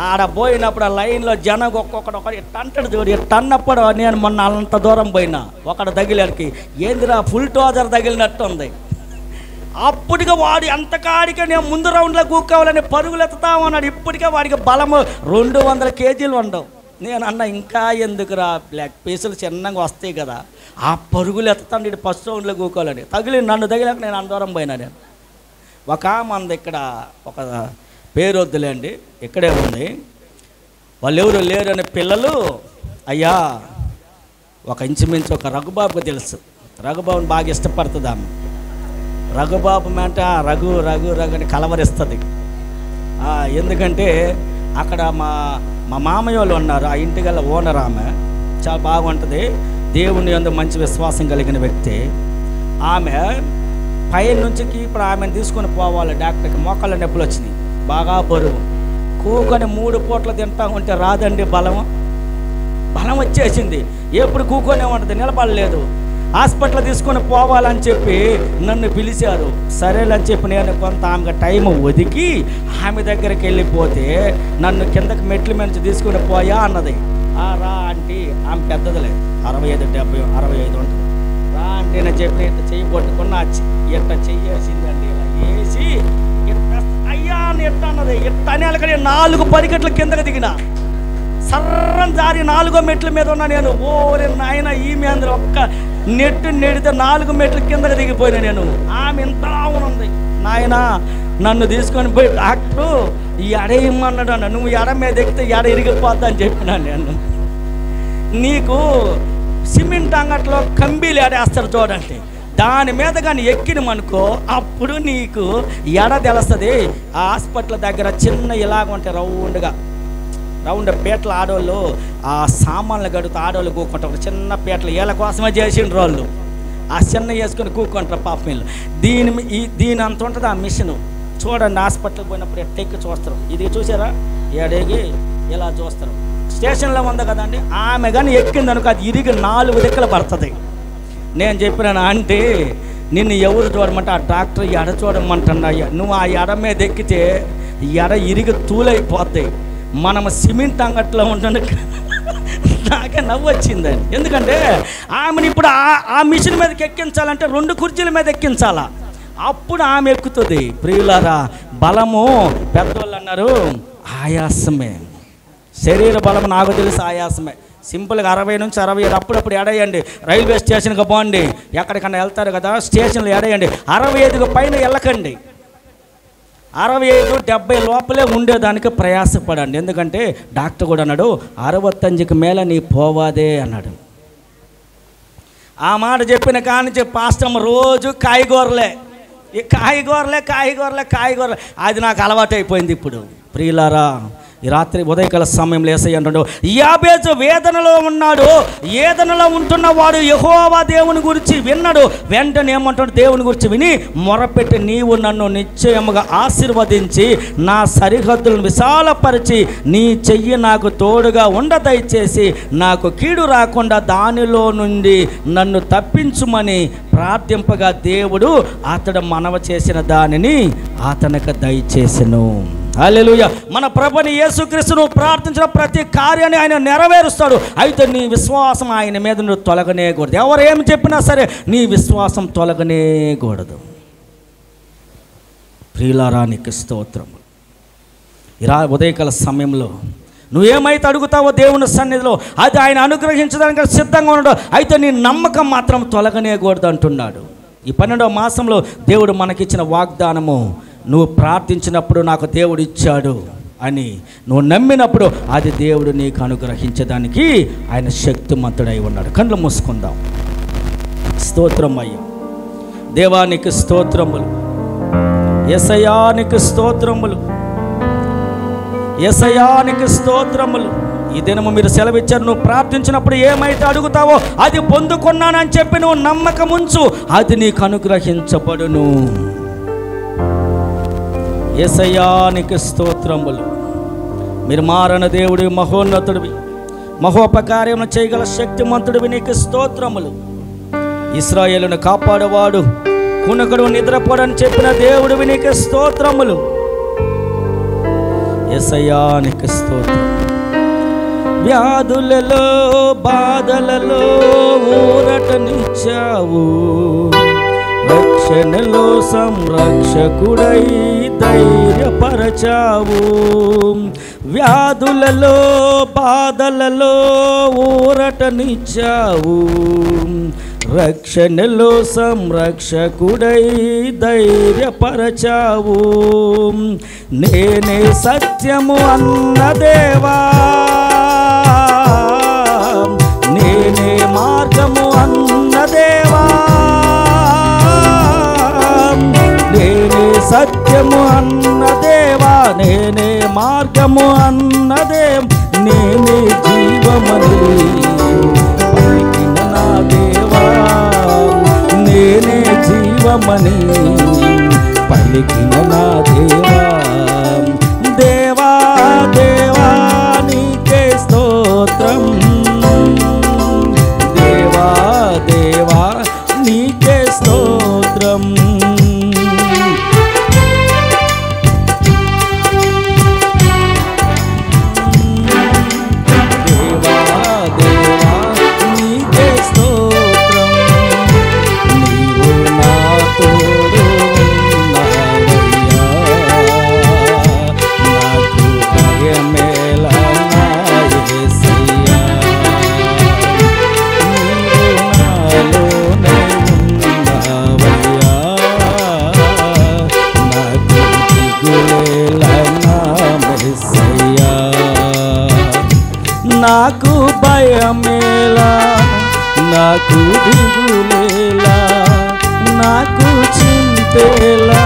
ఆడ పోయినప్పుడు ఆ లైన్లో జనం ఒక్కొక్కడు ఇట్ట అంటాడు చూడు. ఇట్ట అన్నప్పుడు నేను మొన్న అంత దూరం పోయినా ఒకడు తగిలేడికి ఏందిరా ఫుల్ టోజర్ తగిలినట్టు ఉంది. అప్పటికే వాడు ఎంతకాడికే నేను ముందు రౌండ్లో కూక్కోవాలని పరుగులు ఎత్తుతా ఉన్నాడు. ఇప్పటికే వాడికి బలము 200 కేజీలు ఉండవు. నేను అన్న ఇంకా ఎందుకురా, బ్లాక్ పీసులు చిన్నగా వస్తాయి కదా, ఆ పరుగులు ఎత్తుతాను ఇటు ఫస్ట్ రౌండ్లో కూకోవాలని. నన్ను తగిలాక నేను అందూరం పోయినా. నేను ఒక మంది ఇక్కడ ఒక పేరు వద్దులేండి, ఇక్కడే ఉంది. వాళ్ళు ఎవరు లేరని పిల్లలు అయ్యా ఒక ఇంచుమించు ఒక రఘుబాబుకి తెలుసు. రఘుబాబుని బాగా ఇష్టపడుతుంది ఆమె. రఘుబాబు అంటే రఘు అని కలవరిస్తుంది. ఎందుకంటే అక్కడ మా మామయ్య వాళ్ళు ఉన్నారు. ఆ ఇంటికల్లా ఓనర్ ఆమె చాలా బాగుంటుంది. దేవుని యందు మంచి విశ్వాసం కలిగిన వ్యక్తి ఆమె. పైన నుంచికి ఇప్పుడు ఆమెను తీసుకొని పోవాలి డాక్టర్కి. మోకాళ్ళ నొప్పులు వచ్చినాయి, బాగా బరువు. కూకొని 3 పూటలు తింటా ఉంటే రాదండి బలం వచ్చేసింది. ఎప్పుడు కూకొనే ఉంటుంది, నిలబడలేదు. హాస్పిటల్ తీసుకొని పోవాలని చెప్పి నన్ను పిలిచారు. సరేలని చెప్పి నేను కొంత ఆమెకు టైం ఒదికి ఆమె దగ్గరికి వెళ్ళిపోతే నన్ను కిందకి మెట్ల నుంచి తీసుకుని పోయా అన్నది. రా ఆంటీ, ఆమె పెద్దదిలే 65 ఉంటుంది. రా ఆంటీ అని చెప్పి ఇట్లా చెయ్యి కొట్టుకున్నా ఇట్ట చెయ్యేసిందండి. ఇలా వేసి అయ్యా అని ఎట్ట అన్నది. ఎట్ట అని అక్కడ 4 పరిగెట్లు కిందకి దిగిన. సర్రం జారి 4వ మెట్ల మీద ఉన్నా నేను. ఓరే నాయన, ఈమె అందరూ ఒక్క నెట్టు నెడితే 4 మెట్లు కిందకి దిగిపోయినా నేను. ఆమె ఇంత ఉంది. నాయన నన్ను తీసుకొని పోయి డాక్టరు ఈ ఎడ ఇమ్మన్నాడు అన్న. నువ్వు ఎడ మీద ఎక్కితే ఎడ ఇరిగిపోద్దా అని చెప్పినాను నేను. నీకు సిమెంట్ అంగట్లో కంబీలు ఎడేస్తారు చూడండి, దాని మీద కానీ ఎక్కినమనుకో అప్పుడు నీకు ఎడ తెలుస్తుంది. ఆ హాస్పిటల్ దగ్గర చిన్న ఇలాగ ఉంటాయి రౌండ్ పీటలు, ఆడవాళ్ళు ఆ సామాన్లు గడుతూ ఆడవాళ్ళు కూకుంటారు చిన్న పీటలు, వీళ్ళ కోసమే చేసిండ్రు వాళ్ళు. ఆ చిన్న వేసుకొని కూకుంటారు పాప వీళ్ళు. దీని అంత ఉంటుంది ఆ మిషన్. చూడండి, హాస్పిటల్కి పోయినప్పుడు ఎట్టెక్కి చూస్తారు. ఇది చూసారా, ఏడేగి ఇలా చూస్తారు. స్టేషన్లో ఉంది కదండి, ఆమె కానీ ఎక్కింది అనుకో అది ఇరిగి 4 దిక్కులు పడుతుంది. నేను చెప్పినాను, అంటే నిన్ను ఎవరు చూడమంటే ఆ డాక్టర్ ఎడ చూడమంటున్నా. నువ్వు ఆ ఎడ మీద ఎక్కితే ఎడ ఇరిగి తూలైపోద్ది. మనం సిమెంట్ అంగట్లో ఉంటుంది. నాకే నవ్వు వచ్చిందండి. ఎందుకంటే ఆమెను ఇప్పుడు ఆ మిషన్ మీదకి ఎక్కించాలంటే 2 కుర్చీల మీద ఎక్కించాలా, అప్పుడు ఆమె ఎక్కుతుంది. ప్రియులారా, బలము పెద్దవాళ్ళు అన్నారు ఆయాసమే. శరీర బలం నాకు తెలుసు ఆయాసమే. సింపుల్గా 60 నుంచి 65 అప్పుడప్పుడు ఎడేయండి. రైల్వే స్టేషన్కి పోండి, ఎక్కడికన్నా వెళ్తారు కదా స్టేషన్లు ఎడేయండి. 65 పైన వెళ్ళకండి. 65-70 లోపలే ఉండేదానికి ప్రయాసపడండి. ఎందుకంటే డాక్టర్ కూడా అన్నాడు 65కి మేల నీ పోవాదే అన్నాడు. ఆ మాట చెప్పిన కానించి పాస్టమ్ రోజు కాయగూరలే, కాయగూరలే. అది నాకు అలవాటు అయిపోయింది ఇప్పుడు. ప్రియులారా, ఈ రాత్రి ఉదయకాల సమయంలో యేసయ్య అంటాడు, యాబేజు వేదనలో ఉన్నాడు. వేదనలో ఉంటున్నవాడు యెహోవా దేవుని గురించి విన్నాడు. వెంటనే ఏమంటాడు, దేవుని గురించి విని మొరపెట్టి, నీవు నన్ను నిశ్చయముగా ఆశీర్వదించి నా సరిహద్దులను విశాలపరిచి నీ చెయ్యి నాకు తోడుగా దయచేసి నాకు కీడు రాకుండా దానిలో నుండి నన్ను తప్పించుమని ప్రార్థింపగా దేవుడు అతడు మనవి చేసిన దానిని అతనికి దయచేసెను. హల్లెలూయా. మన ప్రభుని యేసుక్రీస్తును ప్రార్థించిన ప్రతి కార్యాన్ని ఆయన నెరవేరుస్తాడు. అయితే నీ విశ్వాసం ఆయన మీద నువ్వు తొలగనేకూడదు. ఎవరు ఏమి చెప్పినా సరే నీ విశ్వాసం తొలగనేకూడదు. ప్రియులారా, నీకు స్తోత్రం. ఉదయకాల సమయంలో నువ్వేమైతే అడుగుతావో దేవుని సన్నిధిలో అది ఆయన అనుగ్రహించడానికి సిద్ధంగా ఉన్నాడు. అయితే నీ నమ్మకం మాత్రం తొలగనేకూడదు అంటున్నాడు. ఈ 12వ మాసంలో దేవుడు మనకిచ్చిన వాగ్దానము, నువ్వు ప్రార్థించినప్పుడు నాకు దేవుడు ఇచ్చాడు అని నువ్వు నమ్మినప్పుడు అది దేవుడు నీకు అనుగ్రహించడానికి ఆయన శక్తిమంతుడై ఉన్నాడు. కళ్ళు మూసుకుందాం. స్తోత్రం అయ్యా, దేవానికి స్తోత్రములు, యేసయ్యానికి స్తోత్రములు, యేసయ్యానికి స్తోత్రములు. ఈ దినము మీరు సెలవిచ్చారు, నువ్వు ప్రార్థించినప్పుడు ఏమైతే అడుగుతావో అది పొందుకున్నానని చెప్పి నువ్వు నమ్మకం ఉంచు, అది నీకు అనుగ్రహించబడును. యేసయ్యానికి స్తోత్రములు. మీరు మారణ దేవుడి, మహోన్నతుడివి, మహోపకార్యము చేయగల శక్తిమంతుడివి, నీకు స్తోత్రములు. ఇశ్రాయేలును కాపాడేవాడు, కునకుడు నిద్రపోడని చెప్పిన దేవుడివి, నీకు స్తోత్రములు. యేసయ్యానికి స్తోత్రం. వ్యాధులలో బాధలలో ఊరటనిచ్చావు, రక్షణలో సంరక్షకుడై ధైర్యపరచావు. వ్యాధులలో బాధలలో ఊరటనిచ్చావు, రక్షణలో సంరక్షకుడై ధైర్యపరచావు. నేనే సత్యము అన్న దేవా, నేనే మార్గము అన్న దేవా, నేనే సత్యము అన్న దేవా, నేనే మార్గము అన్న దేవ, నేనే జీవమని పలికిన నా దేవా, నేనే జీవమని పలికిన నా దేవా. దేవా దేవా నీకే స్తోత్రం, దేవా దేవా నీకే స్తోత్రం. నాకు భయమేలా, నాకు దిగులేలా, నాకు చింతేలా,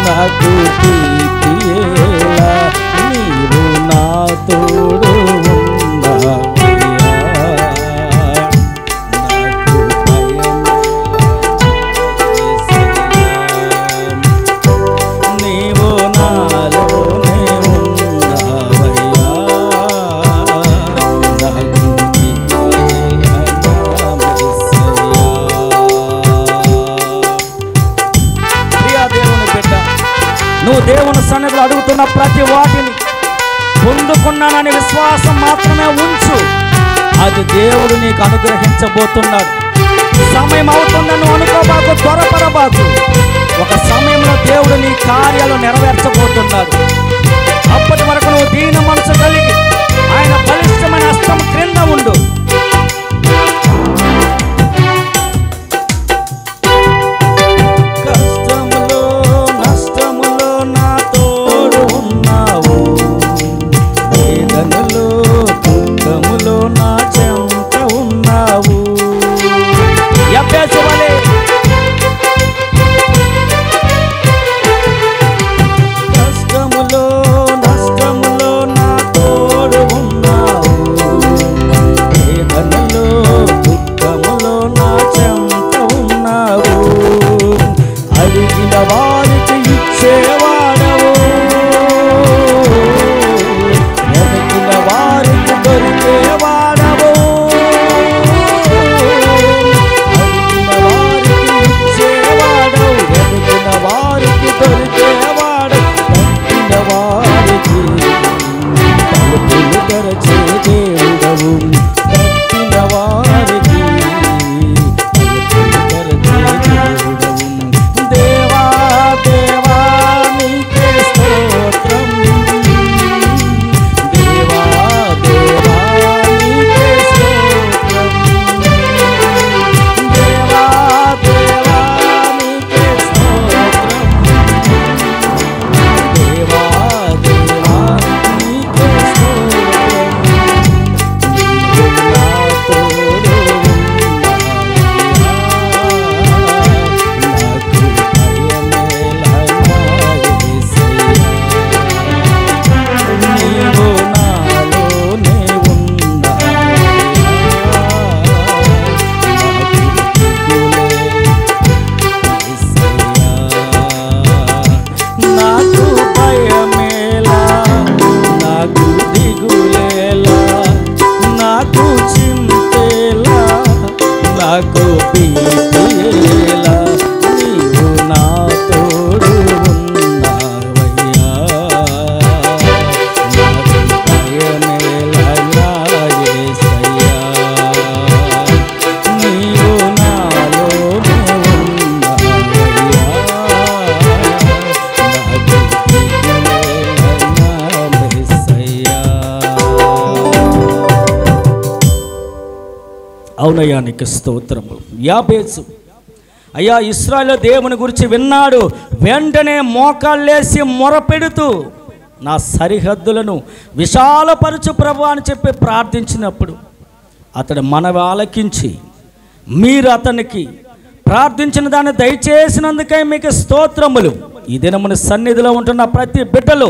నాకు తీపియేలా, నీవు నా తోడు నువ్వు దేవుని సన్నిధిలో అడుగుతున్న ప్రతి వాటిని పొందుకున్నానని విశ్వాసం మాత్రమే ఉంచు. అది దేవుడు నీకు అనుగ్రహించబోతున్నాడు. సమయం అవుతుందని నువ్వు అనుకోబాకు, త్వరపడబాకు. ఒక సమయంలో దేవుడు నీ కార్యాలు నెరవేర్చబోతున్నాడు. అప్పటి వరకు నువ్వు దీన మనసు కలిగి ఆయన బలిష్టమైన హస్తం క్రింద ఉండు. వారికి ఇచ్చేవాడవు, వెతికిన వారికి దొరికేవాడవు, అడిగిన వారికి ఇచ్చేవాడవు, వెతికిన వారికి దొరికేవాడవు, తప్పిన వారికి తలుపులు తెరచే దేవుడవు, తప్పిన వారికి తలుపులు తెరచే దేవుడవు. దేవా దేవా నీకే స్తోత్రం, దేవా దేవా నీకే స్తోత్రం, దేవా దేవా నీకే స్తోత్రం, దేవా దేవా నీకే స్తోత్రం. నీవు నా తోడు నాకు పీపియేలా, నీవు నా తోడు ఉన్నావయ్యా. నాకు భయమేలా నా యేసయ్యా, నీవు నాలోనే ఉన్నావయ్యా. నాకు దిగులేలా నా యేసయ్యా. అవునయ్యా నీకు స్తోత్రము. యాబేసు అయ్యా ఇశ్రాయేలు దేవుని గురించి విన్నాడు. వెంటనే మోకాళ్ళేసి మొరపెడుతూ నా సరిహద్దులను విశాలపరచు ప్రభువా అని చెప్పి ప్రార్థించినప్పుడు అతడు మనవి ఆలకించి మీరు అతనికి ప్రార్థించిన దాన్ని దయచేసినందుకై మీకు స్తోత్రములు. ఈ దినముని సన్నిధిలో ఉంటున్న ప్రతి బిడ్డలు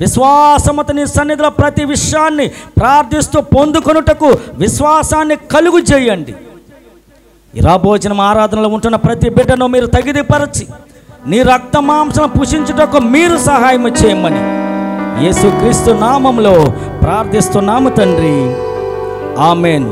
విశ్వాసముతో నీ సన్నిధిలో ప్రతి విషయాన్ని ప్రార్థిస్తూ పొందుకొనుటకు విశ్వాసాన్ని కలుగు చేయండి. ఈ రాభోజనం ఆరాధనలో ఉంటున్న ప్రతి బిడ్డను మీరు తగిదిపరచి నీ రక్త మాంసం పుషించుటకు మీరు సహాయం చేయమని యేసుక్రీస్తు నామములో ప్రార్థిస్తున్నాము తండ్రి. ఆమెన్.